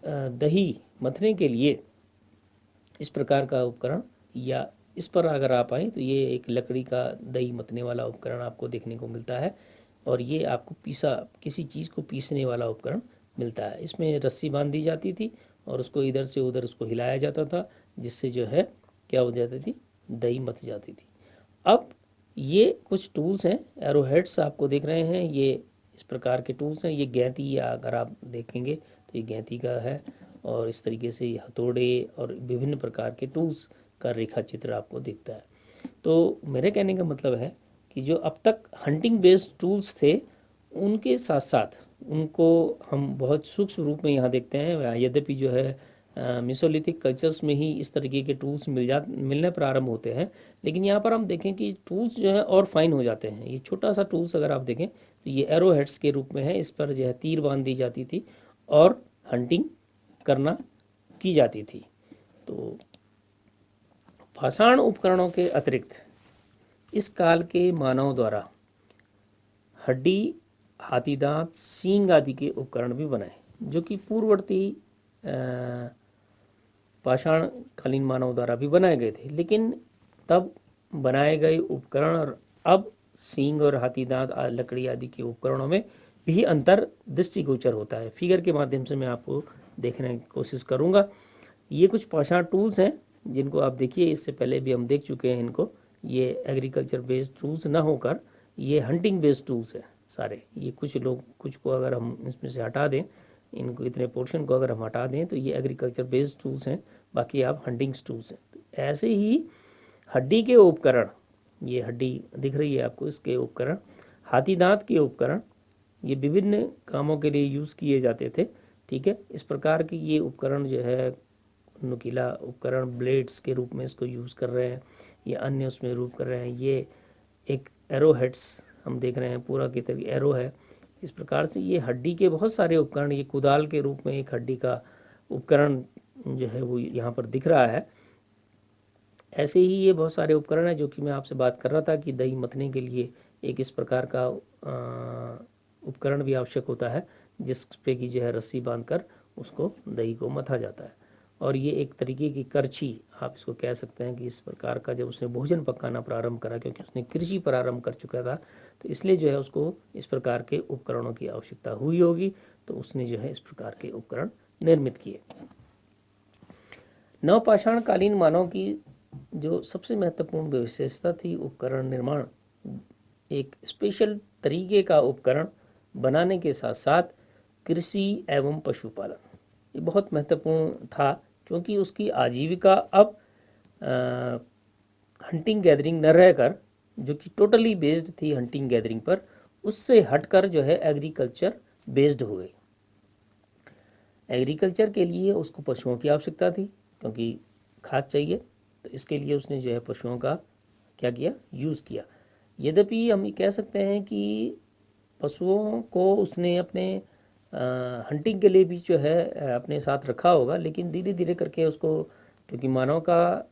दही मथने के लिए इस प्रकार का उपकरण, या इस पर अगर आप आएँ तो ये एक लकड़ी का दही मथने वाला उपकरण आपको देखने को मिलता है और ये आपको किसी चीज़ को पीसने वाला उपकरण मिलता है। इसमें रस्सी बांध दी जाती थी और उसको इधर से उधर उसको हिलाया जाता था, जिससे जो है क्या हो जाती थी, दही मथ जाती थी। अब ये कुछ टूल्स हैं, एरोहेड्स आपको देख रहे हैं, ये इस प्रकार के टूल्स हैं। ये गैंती, या अगर आप देखेंगे तो ये गैंती का है और इस तरीके से ये हथौड़े और विभिन्न प्रकार के टूल्स का रेखा चित्र आपको दिखता है। तो मेरे कहने का मतलब है कि जो अब तक हंटिंग बेस्ड टूल्स थे उनके साथ साथ उनको हम बहुत सूक्ष्म रूप में यहाँ देखते हैं। यद्यपि जो है मिसोलिथिक कल्चर्स में ही इस तरीके के टूल्स मिलने प्रारंभ होते हैं, लेकिन यहाँ पर हम देखें कि टूल्स जो है और फाइन हो जाते हैं। ये छोटा सा टूल्स अगर आप देखें तो ये एरो हेड्स के रूप में है, इस पर जो है तीर बांध दी जाती थी और हंटिंग करना की जाती थी। तो पाषाण उपकरणों के अतिरिक्त इस काल के मानव द्वारा हड्डी, हाथी दांत, सींग आदि के उपकरण भी बनाए जो कि पूर्ववर्ती पाषाण कालीन मानव द्वारा भी बनाए गए थे, लेकिन तब बनाए गए उपकरण और अब सींग और हाथी दांत लकड़ी आदि के उपकरणों में भी अंतर दृष्टिगोचर होता है। फिगर के माध्यम से मैं आपको देखने की कोशिश करूँगा। ये कुछ पाषाण टूल्स हैं जिनको आप देखिए, इससे पहले भी हम देख चुके हैं इनको। ये एग्रीकल्चर बेस्ड टूल्स ना होकर ये हंटिंग बेस्ड टूल्स हैं सारे। ये कुछ को अगर हम इसमें से हटा दें, इनको इतने पोर्शन को अगर हम हटा दें तो ये एग्रीकल्चर बेस्ड टूल्स हैं, बाकी आप हंटिंग टूल्स हैं। तो ऐसे ही हड्डी के उपकरण, ये हड्डी दिख रही है आपको, इसके उपकरण, हाथी दांत के उपकरण, ये विभिन्न कामों के लिए यूज़ किए जाते थे। ठीक है, इस प्रकार की ये उपकरण जो है, नुकीला उपकरण ब्लेड्स के रूप में इसको यूज़ कर रहे हैं, ये अन्य उसमें रूप कर रहे हैं। ये एक एरो हेड्स हम देख रहे हैं, पूरा की तरह एरो है। इस प्रकार से ये हड्डी के बहुत सारे उपकरण, ये कुदाल के रूप में एक हड्डी का उपकरण जो है वो यहाँ पर दिख रहा है। ऐसे ही ये बहुत सारे उपकरण हैं जो कि मैं आपसे बात कर रहा था कि दही मथने के लिए एक इस प्रकार का उपकरण भी आवश्यक होता है, जिस पे कि जो है रस्सी बांधकर उसको दही को मथा जाता है। और ये एक तरीके की करछी आप इसको कह सकते हैं कि इस प्रकार का जब उसने भोजन पकाना प्रारंभ करा, क्योंकि उसने कृषि प्रारंभ कर चुका था, तो इसलिए जो है उसको इस प्रकार के उपकरणों की आवश्यकता हुई होगी, तो उसने जो है इस प्रकार के उपकरण निर्मित किए। नवपाषाण कालीन मानव की जो सबसे महत्वपूर्ण विशेषता थी उपकरण निर्माण, एक स्पेशल तरीके का उपकरण बनाने के साथ साथ कृषि एवं पशुपालन, ये बहुत महत्वपूर्ण था, क्योंकि उसकी आजीविका अब हंटिंग गैदरिंग न रहकर, जो कि टोटली बेस्ड थी हंटिंग गैदरिंग पर, उससे हटकर जो है एग्रीकल्चर बेस्ड हो गई। एग्रीकल्चर के लिए उसको पशुओं की आवश्यकता थी, क्योंकि खाद चाहिए, तो इसके लिए उसने जो है पशुओं का क्या किया, यूज़ किया। यद्यपि हम ये कह सकते हैं कि पशुओं को उसने अपने हंटिंग के लिए भी जो है अपने साथ रखा होगा, लेकिन धीरे धीरे करके उसको, क्योंकि मानव का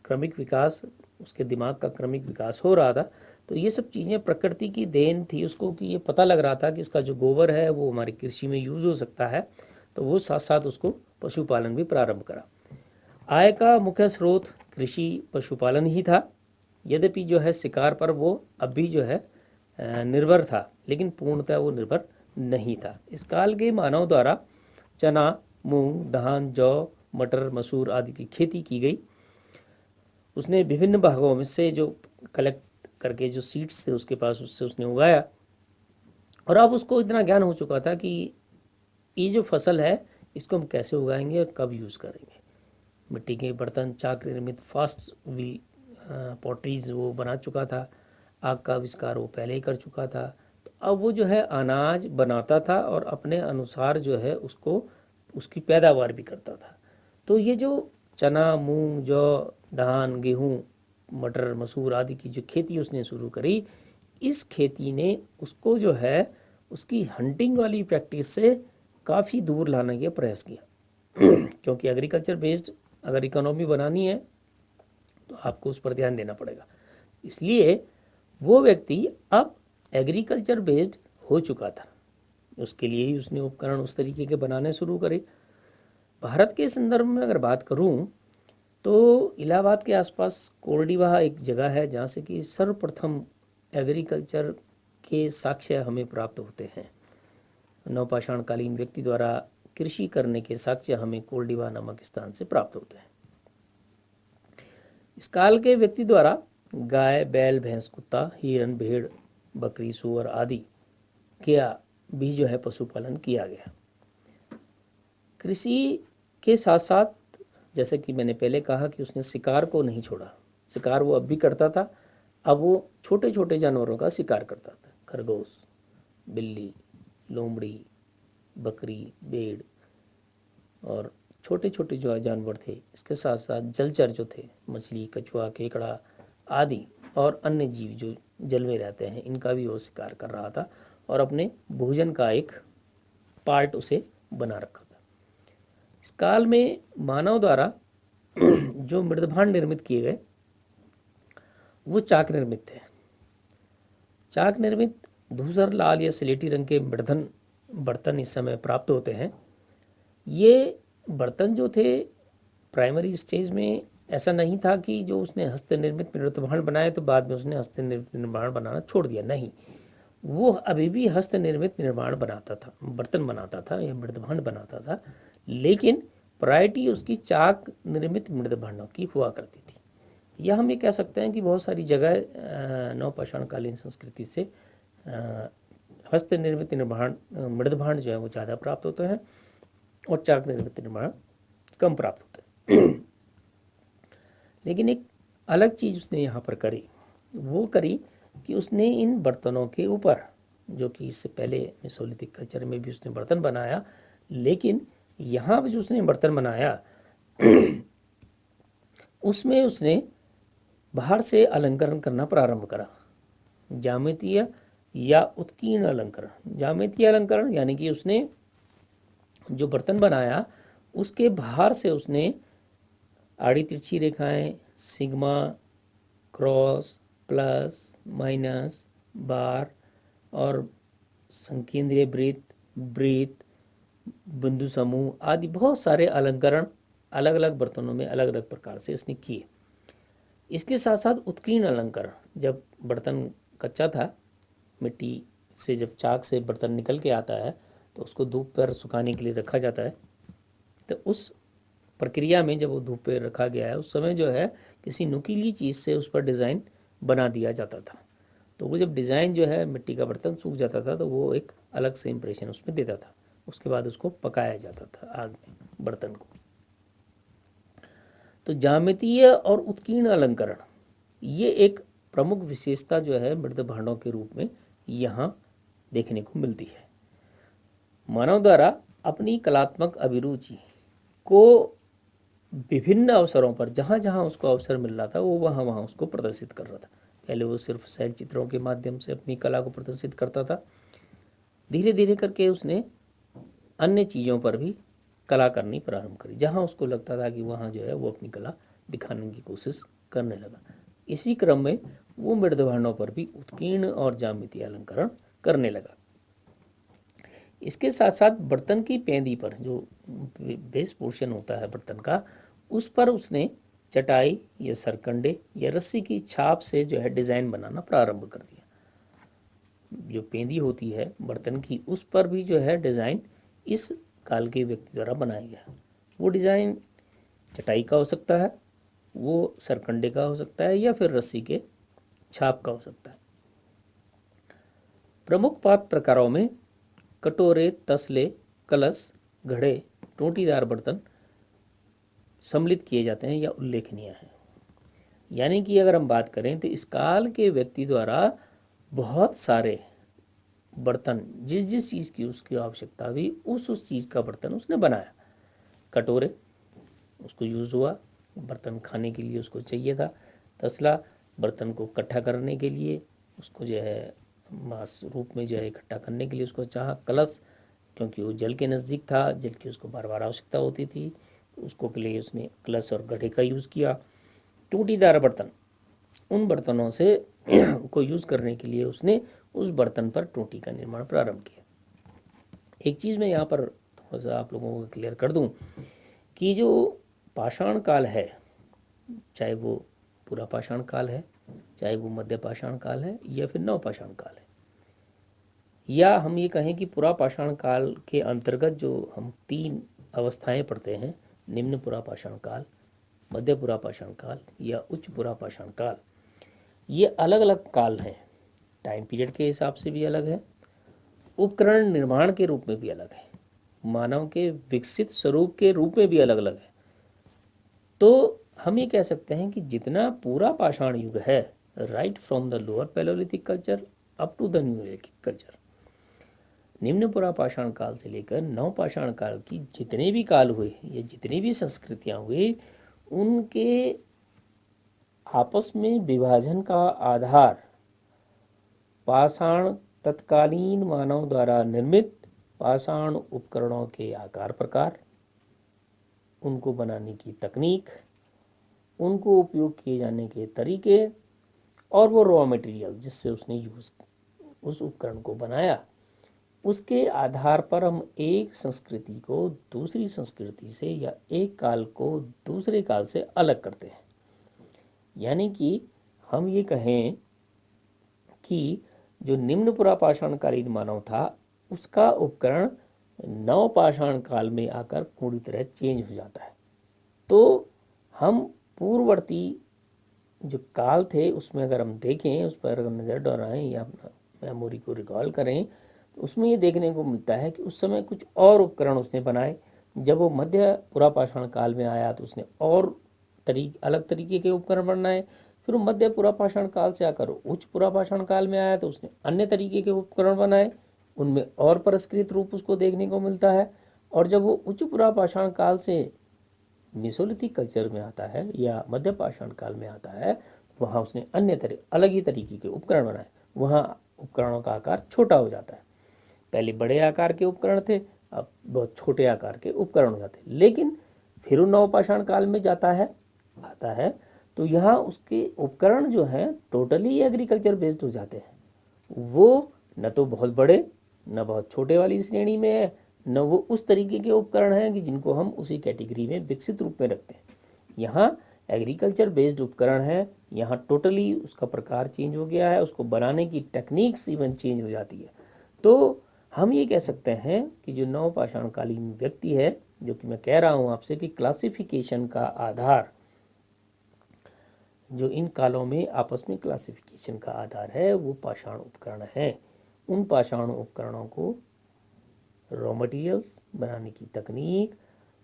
क्रमिक विकास, उसके दिमाग का क्रमिक विकास हो रहा था, तो ये सब चीज़ें प्रकृति की देन थी उसको, कि ये पता लग रहा था कि इसका जो गोबर है वो हमारी कृषि में यूज़ हो सकता है, तो वो साथ साथ उसको पशुपालन भी प्रारंभ करा। आय का मुख्य स्रोत कृषि पशुपालन ही था, यद्यपि जो है शिकार पर वो अब भी जो है निर्भर था, लेकिन पूर्णतः वो निर्भर नहीं था। इस काल के मानव द्वारा चना, मूंग, धान, जौ, मटर, मसूर आदि की खेती की गई। उसने विभिन्न भागों में से जो कलेक्ट करके जो सीड्स थे उसके पास, उससे उसने उगाया, और अब उसको इतना ज्ञान हो चुका था कि ये जो फसल है इसको हम कैसे उगाएंगे और कब यूज़ करेंगे। मिट्टी के बर्तन, चाक निर्मित फास्ट व्हील पॉटरीज वो बना चुका था, आग का आविष्कार वो पहले ही कर चुका था। तो अब वो जो है अनाज बनाता था और अपने अनुसार जो है उसको, उसकी पैदावार भी करता था। तो ये जो चना, मूंग, जौ, धान, गेहूँ, मटर, मसूर आदि की जो खेती उसने शुरू करी, इस खेती ने उसको जो है उसकी हंटिंग वाली प्रैक्टिस से काफ़ी दूर लाने का प्रयास किया। क्योंकि एग्रीकल्चर बेस्ड अगर इकोनॉमी बनानी है तो आपको उस पर ध्यान देना पड़ेगा, इसलिए वो व्यक्ति अब एग्रीकल्चर बेस्ड हो चुका था, उसके लिए ही उसने उपकरण उस तरीके के बनाने शुरू करे। भारत के संदर्भ में अगर बात करूं तो इलाहाबाद के आसपास कोरडीवाह एक जगह है जहाँ से कि सर्वप्रथम एग्रीकल्चर के साक्ष्य हमें प्राप्त होते हैं। नवपाषाणकालीन व्यक्ति द्वारा कृषि करने के साक्ष्य हमें कोरडीवाह नामक स्थान से प्राप्त होते हैं। इस काल के व्यक्ति द्वारा गाय, बैल, भैंस, कुत्ता, हिरन, भेड़, बकरी, सूअर आदि का भी जो है पशुपालन किया गया। कृषि के साथ साथ, जैसे कि मैंने पहले कहा कि उसने शिकार को नहीं छोड़ा, शिकार वो अब भी करता था। अब वो छोटे छोटे जानवरों का शिकार करता था, खरगोश, बिल्ली, लोमड़ी, बकरी, भेड़ और छोटे छोटे जो जानवर थे। इसके साथ साथ जलचर जो थे, मछली, कछुआ, केकड़ा आदि और अन्य जीव जो जल में रहते हैं, इनका भी वो शिकार कर रहा था और अपने भोजन का एक पार्ट उसे बना रखा था। इस काल में मानव द्वारा जो मृदभांड निर्मित किए गए वो चाक निर्मित थे। चाक निर्मित धूसर, लाल या स्लेटी रंग के बर्तन इस समय प्राप्त होते हैं। ये बर्तन जो थे प्राइमरी स्टेज में ऐसा नहीं था कि जो उसने हस्त निर्मित मृदभांड बनाए तो बाद में उसने हस्त निर्मित निर्माण बनाना छोड़ दिया, नहीं, वो अभी भी हस्त निर्मित निर्माण बनाता था, बर्तन बनाता था या मृदभांड बनाता था, लेकिन प्रायोरिटी उसकी चाक निर्मित मृदभांडों की हुआ करती थी। या हम ये कह सकते हैं कि बहुत सारी जगह नवपाषाणकालीन संस्कृति से हस्त निर्मित निर्माण मृदभांड जो है वो ज़्यादा प्राप्त होते हैं और चाक निर्मित निर्माण कम प्राप्त होते हैं। लेकिन एक अलग चीज़ उसने यहाँ पर करी, वो करी कि उसने इन बर्तनों के ऊपर, जो कि इससे पहले मेसोलिथिक कल्चर में भी उसने बर्तन बनाया, लेकिन यहाँ पर जो उसने बर्तन बनाया उसमें उसने बाहर से अलंकरण करना प्रारंभ करा, ज्यामितीय या उत्कीर्ण अलंकरण। ज्यामितीय अलंकरण यानी कि उसने जो बर्तन बनाया उसके बाहर से उसने आड़ी तिरछी रेखाएं, सिग्मा, क्रॉस, प्लस, माइनस, बार और संकेंद्रीय वृत्त, वृत्त, बिंदु समूह आदि बहुत सारे अलंकरण अलग अलग बर्तनों में अलग अलग प्रकार से इसने किए। इसके साथ साथ उत्कीर्ण अलंकरण, जब बर्तन कच्चा था, मिट्टी से जब चाक से बर्तन निकल के आता है तो उसको धूप पर सुखाने के लिए रखा जाता है, तो उस प्रक्रिया में जब वो धूप पे रखा गया है उस समय जो है किसी नुकीली चीज़ से उस पर डिज़ाइन बना दिया जाता था। तो वो जब डिज़ाइन जो है मिट्टी का बर्तन सूख जाता था तो वो एक अलग से इम्प्रेशन उसमें देता था। उसके बाद उसको पकाया जाता था आग में बर्तन को। तो ज्यामितीय और उत्कीर्ण अलंकरण ये एक प्रमुख विशेषता जो है मृद भांडों के रूप में यहाँ देखने को मिलती है। मानव द्वारा अपनी कलात्मक अभिरुचि को विभिन्न अवसरों पर जहाँ जहाँ उसको अवसर मिल रहा था वो वहाँ वहाँ उसको प्रदर्शित कर रहा था। पहले वो सिर्फ शैल चित्रों के माध्यम से अपनी कला को प्रदर्शित करता था, धीरे धीरे करके उसने अन्य चीज़ों पर भी कला करनी प्रारंभ करी, जहाँ उसको लगता था कि वहाँ जो है वो अपनी कला दिखाने की कोशिश करने लगा। इसी क्रम में वो मृदभांडों पर भी उत्कीर्ण और ज्यामितीय अलंकरण करने लगा। इसके साथ साथ बर्तन की पेंदी पर, जो बेस पोर्शन होता है बर्तन का, उस पर उसने चटाई या सरकंडे या रस्सी की छाप से जो है डिज़ाइन बनाना प्रारंभ कर दिया। जो पेंदी होती है बर्तन की उस पर भी जो है डिज़ाइन इस काल के व्यक्ति द्वारा बनाया गया। वो डिज़ाइन चटाई का हो सकता है, वो सरकंडे का हो सकता है या फिर रस्सी के छाप का हो सकता है। प्रमुख पात्र प्रकारों में कटोरे, तसले, कलश, घड़े, टोंटीदार बर्तन सम्मिलित किए जाते हैं या उल्लेखनीय हैं। यानी कि अगर हम बात करें तो इस काल के व्यक्ति द्वारा बहुत सारे बर्तन, जिस जिस चीज़ की उसकी आवश्यकता हुई उस चीज़ का बर्तन उसने बनाया। कटोरे उसको यूज़ हुआ, बर्तन खाने के लिए उसको चाहिए था। तसला बर्तन को इकट्ठा करने के लिए, उसको जो है मास रूप में जो है इकट्ठा करने के लिए उसको चाहा। कलश क्योंकि वो जल के नज़दीक था, जल की उसको बार बार आवश्यकता होती थी, तो उसको के लिए उसने कलश और घड़े का यूज़ किया। टूटीदार बर्तन, उन बर्तनों से को यूज़ करने के लिए उसने उस बर्तन पर टूटी का निर्माण प्रारंभ किया। एक चीज़ मैं यहाँ पर थोड़ा सा आप लोगों को क्लियर कर दूँ कि जो पाषाण काल है, चाहे वो पूरा पाषाण काल है, चाहे वो मध्य पाषाण काल है या फिर नव पाषाण काल है, या हम ये कहें कि पूरा पाषाण काल के अंतर्गत जो हम 3 अवस्थाएं पढ़ते हैं, निम्न पूरा पाषाण काल, मध्य पूरा पाषाण काल या उच्च पूरा पाषाण काल, ये अलग अलग काल हैं। टाइम पीरियड के हिसाब से भी अलग है, उपकरण निर्माण के रूप में भी अलग है, मानव के विकसित स्वरूप के रूप में भी अलग अलग है। तो हम ये कह सकते हैं कि जितना पूरा पाषाण युग है, right from the lower palaeolithic culture up to the neolithic culture, निम्न पूरा पाषाण काल से लेकर नव पाषाण काल की जितने भी काल हुए या जितनी भी संस्कृतियां हुई, उनके आपस में विभाजन का आधार पाषाण तत्कालीन मानव द्वारा निर्मित पाषाण उपकरणों के आकार प्रकार, उनको बनाने की तकनीक, उनको उपयोग किए जाने के तरीके और वो रॉ मटेरियल जिससे उसने यूज़ उस उपकरण को बनाया, उसके आधार पर हम एक संस्कृति को दूसरी संस्कृति से या एक काल को दूसरे काल से अलग करते हैं। यानी कि हम ये कहें कि जो निम्न पुरापाषाणकालीन मानव था उसका उपकरण नवपाषाण काल में आकर पूरी तरह चेंज हो जाता है। तो हम पूर्ववर्ती जो काल थे उसमें अगर हम देखें, उस पर अगर नज़र दोहराएं या अपना मेमोरी को रिकॉल करें तो उसमें ये देखने को मिलता है कि उस समय कुछ और उपकरण उसने बनाए। जब वो मध्य पुरापाषाण काल में आया तो उसने और अलग तरीके के उपकरण बनाए। फिर वो मध्य पुरापाषाण काल से आकर उच्च पुरापाषाण काल में आया तो उसने अन्य तरीके के उपकरण बनाए, उनमें और परिष्कृत रूप उसको देखने को मिलता है। और जब वो उच्च पुरापाषाण काल से मेसोलिथिक कल्चर में आता है या मध्य पाषाण काल में आता है, वहाँ उसने अलग ही तरीके के उपकरण बनाए। वहाँ उपकरणों का आकार छोटा हो जाता है। पहले बड़े आकार के उपकरण थे, अब बहुत छोटे आकार के उपकरण हो जाते हैं। लेकिन फिर नवपाषाण काल में आता है तो यहाँ उसके उपकरण जो हैं टोटली एग्रीकल्चर बेस्ड हो जाते हैं। वो न तो बहुत बड़े न बहुत छोटे वाली श्रेणी में है, न वो उस तरीके के उपकरण हैं कि जिनको हम उसी कैटेगरी में विकसित रूप में रखते हैं। यहाँ एग्रीकल्चर बेस्ड उपकरण है, यहाँ टोटली उसका प्रकार चेंज हो गया है, उसको बनाने की टेक्निक्स इवन चेंज हो जाती है। तो हम ये कह सकते हैं कि जो नवपाषाणकालीन व्यक्ति है, जो कि मैं कह रहा हूँ आपसे कि क्लासिफिकेशन का आधार, जो इन कालों में आपस में क्लासिफिकेशन का आधार है, वो पाषाण उपकरण है। उन पाषाण उपकरणों को रॉ मटेरियल्स बनाने की तकनीक,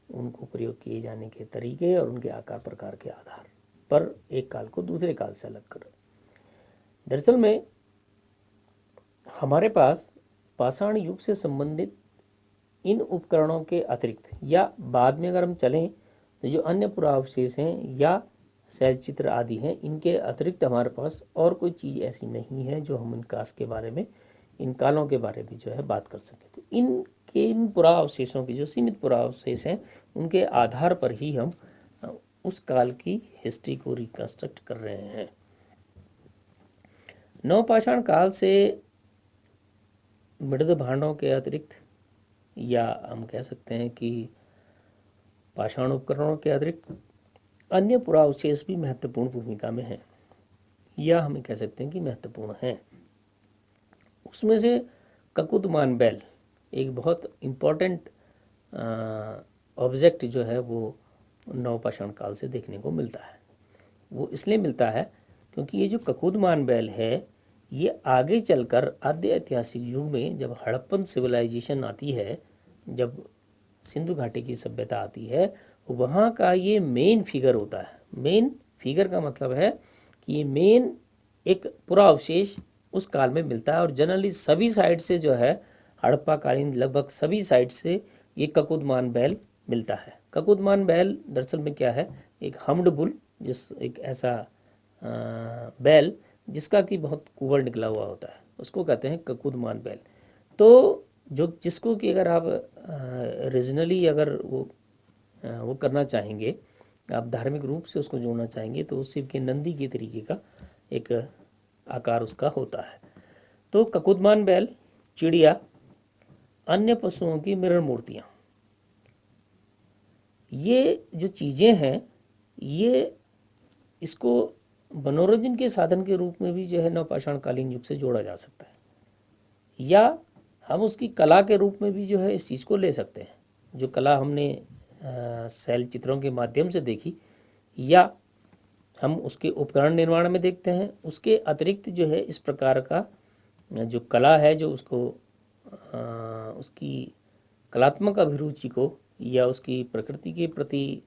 उनको प्रयोग किए जाने के तरीके और उनके आकार प्रकार के आधार पर एक काल को दूसरे काल से अलग कर। दरअसल में हमारे पास पाषाण युग से संबंधित इन उपकरणों के अतिरिक्त या बाद में अगर हम चलें तो जो अन्य पुरावशेष हैं या शैल चित्र आदि हैं, इनके अतिरिक्त हमारे पास और कोई चीज़ ऐसी नहीं है जो हम इन कास के बारे में, इन कालों के बारे में जो है बात कर सकें। तो इन पुरावशेषों की जो सीमित पुरावशेष हैं उनके आधार पर ही हम उस काल की हिस्ट्री को रिकंस्ट्रक्ट कर रहे हैं। नवपाषाण काल से मृद भांडों के अतिरिक्त या हम कह सकते हैं कि पाषाण उपकरणों के अतिरिक्त अन्य पुरावशेष भी महत्वपूर्ण भूमिका में हैं, या हमें कह सकते हैं कि महत्वपूर्ण हैं। उसमें से ककुदमान बैल एक बहुत इम्पॉर्टेंट ऑब्जेक्ट जो है वो नवपाषाण काल से देखने को मिलता है। वो इसलिए मिलता है क्योंकि ये जो ककुदमान बैल है ये आगे चलकर आद्य ऐतिहासिक युग में जब हड़प्पन सिविलाइजेशन आती है, जब सिंधु घाटी की सभ्यता आती है, वहाँ का ये मेन फिगर होता है। मेन फिगर का मतलब है कि ये मेन एक पूरा अवशेष उस काल में मिलता है और जनरली सभी साइड से जो है हड़प्पा कालीन लगभग सभी साइड से ये ककुदमान बैल मिलता है। ककुदमान बैल दरअसल में क्या है, एक हम्ड बुल, एक ऐसा बैल जिसका कि बहुत कुंवर निकला हुआ होता है, उसको कहते हैं ककुदमान बैल। तो जिसको कि अगर आप रीजनली अगर वो करना चाहेंगे, आप धार्मिक रूप से उसको जोड़ना चाहेंगे तो शिव के नंदी के तरीके का एक आकार उसका होता है। तो ककुदमान बैल, चिड़िया, अन्य पशुओं की मिरण मूर्तियाँ, ये जो चीज़ें हैं ये इसको मनोरंजन के साधन के रूप में भी जो है नवपाषाण कालीन युग से जोड़ा जा सकता है, या हम उसकी कला के रूप में भी जो है इस चीज़ को ले सकते हैं। जो कला हमने शैल चित्रों के माध्यम से देखी या हम उसके उपकरण निर्माण में देखते हैं, उसके अतिरिक्त जो है इस प्रकार का जो कला है, जो उसको उसकी कलात्मक अभिरुचि को या उसकी प्रकृति के प्रति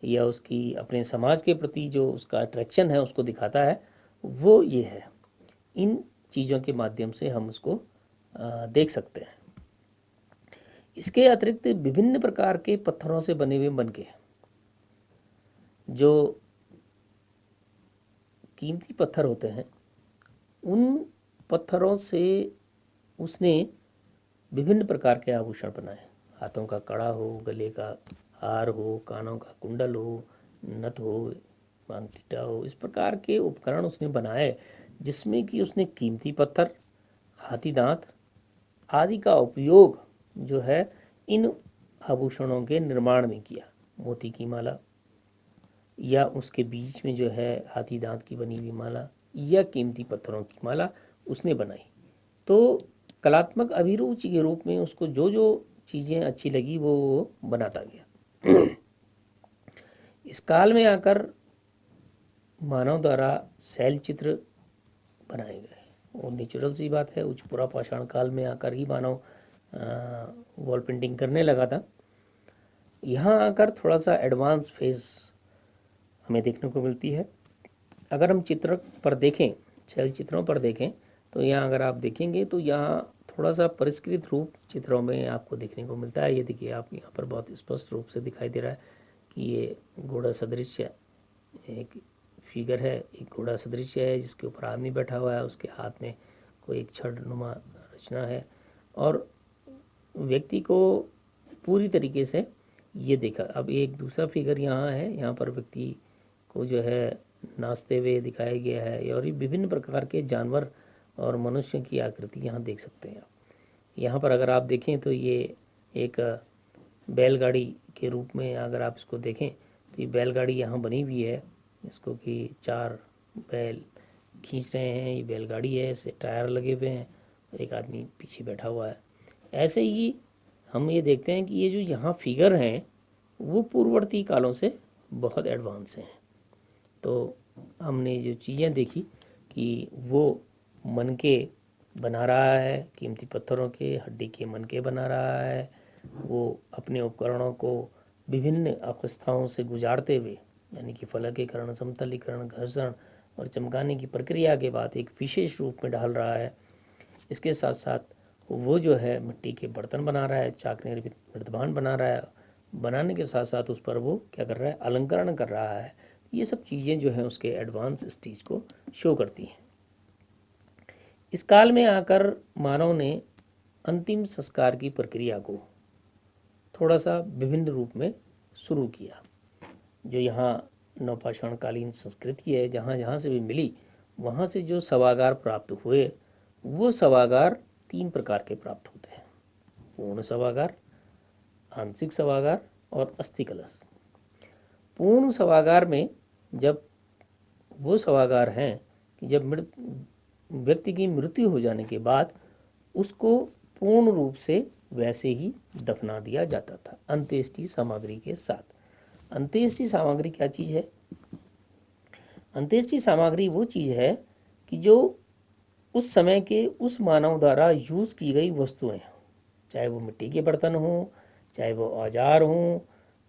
या उसकी अपने समाज के प्रति जो उसका अट्रैक्शन है उसको दिखाता है, वो ये है। इन चीज़ों के माध्यम से हम उसको देख सकते हैं। इसके अतिरिक्त विभिन्न प्रकार के पत्थरों से बने हुए मनके, जो कीमती पत्थर होते हैं, उन पत्थरों से उसने विभिन्न प्रकार के आभूषण बनाए। हाथों का कड़ा हो, गले का हार हो, कानों का कुंडल हो, नथ हो, मांग टीटा हो, इस प्रकार के उपकरण उसने बनाए जिसमें कि उसने कीमती पत्थर, हाथी दांत, आदि का उपयोग जो है इन आभूषणों के निर्माण में किया। मोती की माला या उसके बीच में जो है हाथी दांत की बनी हुई माला या कीमती पत्थरों की माला उसने बनाई। तो कलात्मक अभिरुचि के रूप में उसको जो जो चीज़ें अच्छी लगी वो बनाता गया। इस काल में आकर मानव द्वारा शैल चित्र बनाए गए और नेचुरल सी बात है, उच्च पुरा पाषाण काल में आकर ही मानव वॉल पेंटिंग करने लगा था। यहाँ आकर थोड़ा सा एडवांस फेज हमें देखने को मिलती है। अगर हम चित्र पर देखें, शैल चित्रों पर देखें, तो यहाँ अगर आप देखेंगे तो यहाँ थोड़ा सा परिष्कृत रूप चित्रों में आपको देखने को मिलता है। ये देखिए, आप यहाँ पर बहुत स्पष्ट रूप से दिखाई दे रहा है कि ये घोड़ा सदृश एक फिगर है, एक घोड़ा सदृश है जिसके ऊपर आदमी बैठा हुआ है, उसके हाथ में कोई एक छड़नुमा रचना है और व्यक्ति को पूरी तरीके से ये देखा। अब एक दूसरा फिगर यहाँ है, यहाँ पर व्यक्ति को जो है नाचते हुए दिखाया गया है और ये विभिन्न प्रकार के जानवर और मनुष्य की आकृति यहाँ देख सकते हैं आप। यहाँ पर अगर आप देखें तो ये एक बैलगाड़ी के रूप में अगर आप इसको देखें तो ये बैलगाड़ी यहाँ बनी हुई है, इसको कि 4 बैल खींच रहे हैं। ये बैलगाड़ी है, इसे टायर लगे हुए हैं और एक आदमी पीछे बैठा हुआ है। ऐसे ही हम ये देखते हैं कि ये जो यहाँ फिगर हैं वो पूर्ववर्ती कालों से बहुत एडवांस हैं। तो हमने जो चीज़ें देखी कि वो मनके बना रहा है, कीमती पत्थरों के हड्डी के मनके बना रहा है, वो अपने उपकरणों को विभिन्न अवस्थाओं से गुजारते हुए, यानी कि फलकीकरण, समतलीकरण, घर्षण और चमकाने की प्रक्रिया के बाद एक विशेष रूप में ढाल रहा है। इसके साथ साथ वो जो है मिट्टी के बर्तन बना रहा है, चाक निर्मित मृदभांड बना रहा है, बनाने के साथ साथ उस पर वो क्या कर रहा है, अलंकरण कर रहा है। ये सब चीज़ें जो हैं उसके एडवांस स्टेज को शो करती हैं। इस काल में आकर मानव ने अंतिम संस्कार की प्रक्रिया को थोड़ा सा विभिन्न रूप में शुरू किया। जो यहाँ नवपाषाणकालीन संस्कृति है, जहाँ जहाँ से भी मिली वहाँ से जो शवागार प्राप्त हुए, वो शवागार 3 प्रकार के प्राप्त होते हैं: पूर्ण शवागार, आंशिक शवागार और अस्थि कलश। पूर्ण शवागार में जब वो शवागार हैं कि जब व्यक्ति की मृत्यु हो जाने के बाद उसको पूर्ण रूप से वैसे ही दफना दिया जाता था अंत्येष्टि सामग्री के साथ। अंत्येष्टि सामग्री क्या चीज़ है? अंत्येष्टि सामग्री वो चीज़ है कि जो उस समय के उस मानव द्वारा यूज़ की गई वस्तुएं, चाहे वो मिट्टी के बर्तन हों, चाहे वो औजार हों,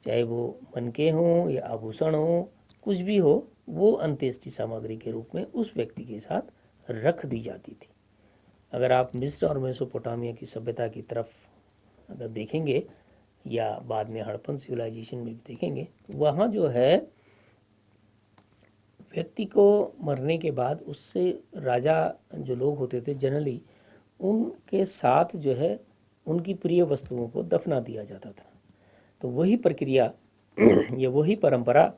चाहे वो मनके हों या आभूषण हों, कुछ भी हो, वो अंत्येष्टि सामग्री के रूप में उस व्यक्ति के साथ रख दी जाती थी। अगर आप मिस्र और मेसोपोटामिया की सभ्यता की तरफ अगर देखेंगे या बाद में हड़प्पन सिविलाइजेशन में भी देखेंगे, वहाँ जो है व्यक्ति को मरने के बाद उससे राजा जो लोग होते थे जनरली, उनके साथ जो है उनकी प्रिय वस्तुओं को दफना दिया जाता था। तो वही प्रक्रिया या वही परंपरा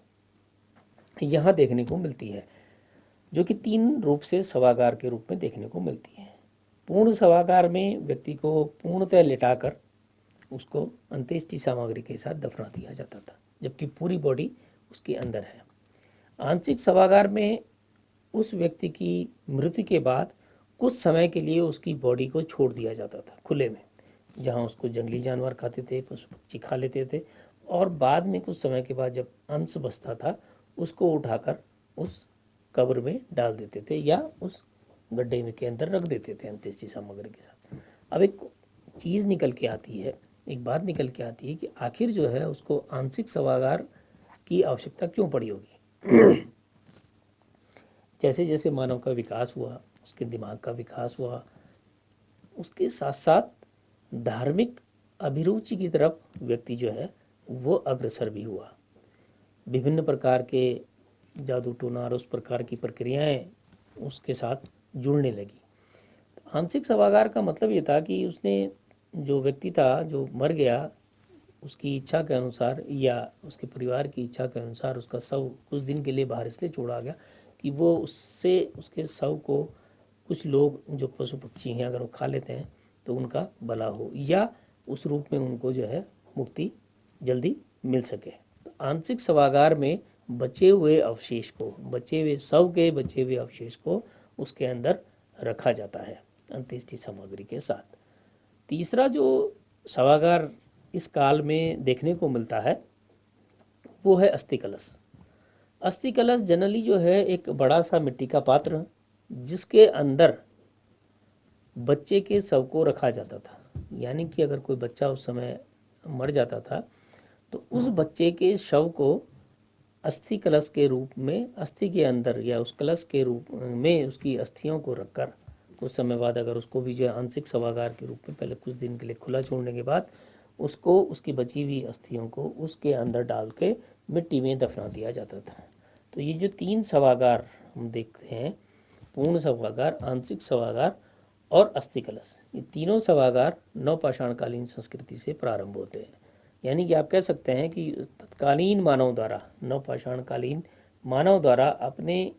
यहाँ देखने को मिलती है, जो कि 3 रूप से शवागार के रूप में देखने को मिलती है। पूर्ण शवागार में व्यक्ति को पूर्णतः लिटाकर उसको अंत्येष्टि सामग्री के साथ दफना दिया जाता था, जबकि पूरी बॉडी उसके अंदर है। आंशिक शवागार में उस व्यक्ति की मृत्यु के बाद कुछ समय के लिए उसकी बॉडी को छोड़ दिया जाता था खुले में, जहाँ उसको जंगली जानवर खाते थे, पशु पक्षी खा लेते थे, और बाद में कुछ समय के बाद जब अंश बचता था उसको उठाकर उस कब्र में डाल देते थे या उस गड्ढे में के अंदर रख देते थे अंत्येष्टि सामग्री के साथ। अब एक चीज़ निकल के आती है, एक बात निकल के आती है कि आखिर जो है उसको आंशिक शवागार की आवश्यकता क्यों पड़ी होगी। जैसे जैसे मानव का विकास हुआ, उसके दिमाग का विकास हुआ, उसके साथ साथ धार्मिक अभिरुचि की तरफ व्यक्ति जो है वो अग्रसर भी हुआ। विभिन्न प्रकार के जादू टोना और उस प्रकार की प्रक्रियाएं उसके साथ जुड़ने लगी। आंशिक शवागार का मतलब ये था कि उसने, जो व्यक्ति था जो मर गया, उसकी इच्छा के अनुसार या उसके परिवार की इच्छा के अनुसार उसका शव कुछ दिन के लिए बाहर इसलिए छोड़ा गया कि वो उससे उसके शव को कुछ लोग जो पशु पक्षी हैं अगर वो खा लेते हैं तो उनका भला हो या उस रूप में उनको जो है मुक्ति जल्दी मिल सके। तो आंशिक शवागार में बचे हुए अवशेष को, बचे हुए शव के बचे हुए अवशेष को उसके अंदर रखा जाता है अंत्येष्टि सामग्री के साथ। तीसरा जो शवागार इस काल में देखने को मिलता है वो है अस्थि कलश। अस्थि कलश जनरली जो है एक बड़ा सा मिट्टी का पात्र जिसके अंदर बच्चे के शव को रखा जाता था। यानी कि अगर कोई बच्चा उस समय मर जाता था तो उस बच्चे के शव को अस्थि कलश के रूप में, अस्थि के अंदर या उस कलश के रूप में उसकी अस्थियों को रखकर कुछ समय बाद अगर उसको भी जो है आंशिक शवागार के रूप में पहले कुछ दिन के लिए खुला छोड़ने के बाद उसको, उसकी बची हुई अस्थियों को उसके अंदर डाल के मिट्टी में दफना दिया जाता था। तो ये जो 3 शवागार हम देखते हैं, पूर्ण शवागार, आंशिक शवागार और अस्थि कलश, ये तीनों शवागार नवपाषाणकालीन संस्कृति से प्रारंभ होते हैं। यानी कि आप कह सकते हैं कि तत्कालीन मानव द्वारा, नवपाषाणकालीन मानव द्वारा अपने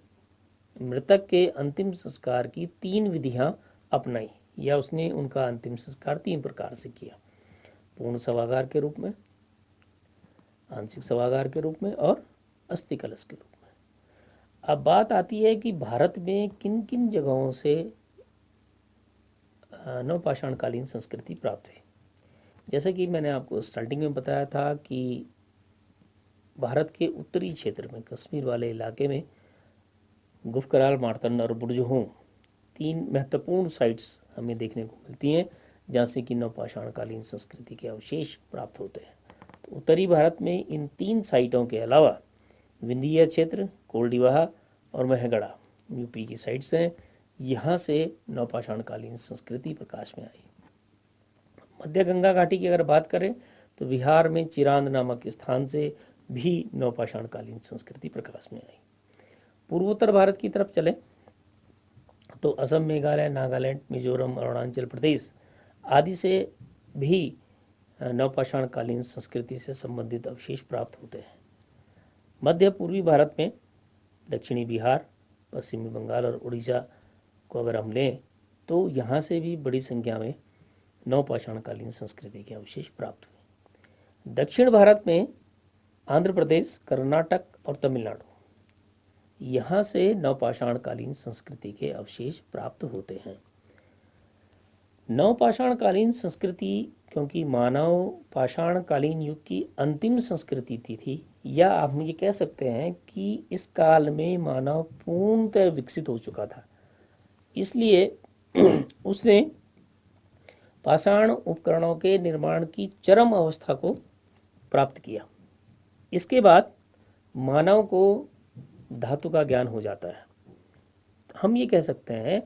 मृतक के अंतिम संस्कार की 3 विधियां अपनाई या उसने उनका अंतिम संस्कार 3 प्रकार से किया, पूर्ण शवागार के रूप में, आंशिक शवागार के रूप में और अस्थि कलश के रूप में। अब बात आती है कि भारत में किन किन जगहों से नवपाषाणकालीन संस्कृति प्राप्त हुई। जैसे कि मैंने आपको स्टार्टिंग में बताया था कि भारत के उत्तरी क्षेत्र में, कश्मीर वाले इलाके में गुफकराल, मार्तंड और बुर्जहों 3 महत्वपूर्ण साइट्स हमें देखने को मिलती हैं जहाँ से कि नवपाषाणकालीन संस्कृति के अवशेष प्राप्त होते हैं। तो उत्तरी भारत में इन 3 साइटों के अलावा विंध्य क्षेत्र, कोल्डिवाहा और महगढ़ा यूपी की साइट्स हैं। यहाँ से नवपाषाणकालीन संस्कृति प्रकाश में आई। मध्य गंगा घाटी की अगर बात करें तो बिहार में चिरांद नामक स्थान से भी नवपाषाणकालीन संस्कृति प्रकाश में आई। पूर्वोत्तर भारत की तरफ चलें तो असम, मेघालय, नागालैंड, मिजोरम, अरुणाचल प्रदेश आदि से भी नवपाषाणकालीन संस्कृति से संबंधित अवशेष प्राप्त होते हैं। मध्य पूर्वी भारत में दक्षिणी बिहार, पश्चिमी बंगाल और उड़ीसा को अगर हम लें तो यहाँ से भी बड़ी संख्या में नवपाषाणकालीन संस्कृति के अवशेष प्राप्त हुए। दक्षिण भारत में आंध्र प्रदेश, कर्नाटक और तमिलनाडु, यहाँ से नवपाषाणकालीन संस्कृति के अवशेष प्राप्त होते हैं। नवपाषाणकालीन संस्कृति क्योंकि मानव पाषाणकालीन युग की अंतिम संस्कृति थी, या हम ये कह सकते हैं कि इस काल में मानव पूर्णतः विकसित हो चुका था, इसलिए उसने पाषाण उपकरणों के निर्माण की चरम अवस्था को प्राप्त किया। इसके बाद मानव को धातु का ज्ञान हो जाता है। हम ये कह सकते हैं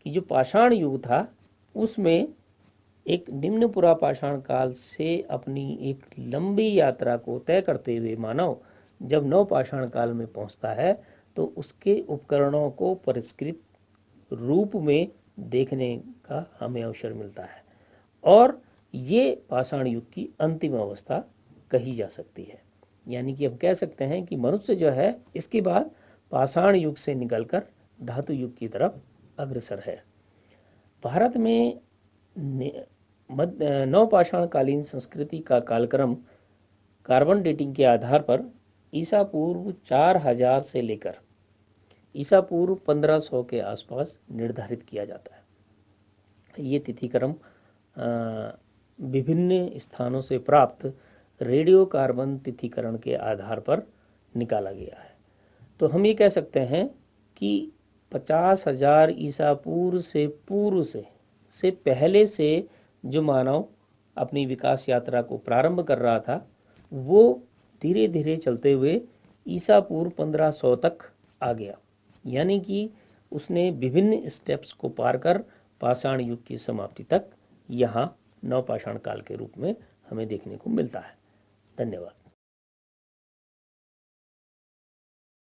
कि जो पाषाण युग था उसमें एक निम्न पुरापाषाण काल से अपनी एक लंबी यात्रा को तय करते हुए मानव जब नवपाषाण काल में पहुंचता है तो उसके उपकरणों को परिष्कृत रूप में देखने का हमें अवसर मिलता है और ये पाषाण युग की अंतिम अवस्था कही जा सकती है। यानी कि हम कह सकते हैं कि मनुष्य जो है इसके बाद पाषाण युग से निकलकर धातु युग की तरफ अग्रसर है। भारत में नवपाषाणकालीन संस्कृति का कालक्रम कार्बन डेटिंग के आधार पर ईसा पूर्व 4000 से लेकर ईसा पूर्व 1500 के आसपास निर्धारित किया जाता है। ये तिथिक्रम विभिन्न स्थानों से प्राप्त रेडियो कार्बन तिथिकरण के आधार पर निकाला गया है। तो हम ये कह सकते हैं कि 50,000 ईसा पूर्व से पहले से जो मानव अपनी विकास यात्रा को प्रारंभ कर रहा था वो धीरे धीरे चलते हुए ईसा पूर्व 1500 तक आ गया। यानी कि उसने विभिन्न स्टेप्स को पार कर पाषाण युग की समाप्ति तक यहाँ नवपाषाण काल के रूप में हमें देखने को मिलता है। धन्यवाद।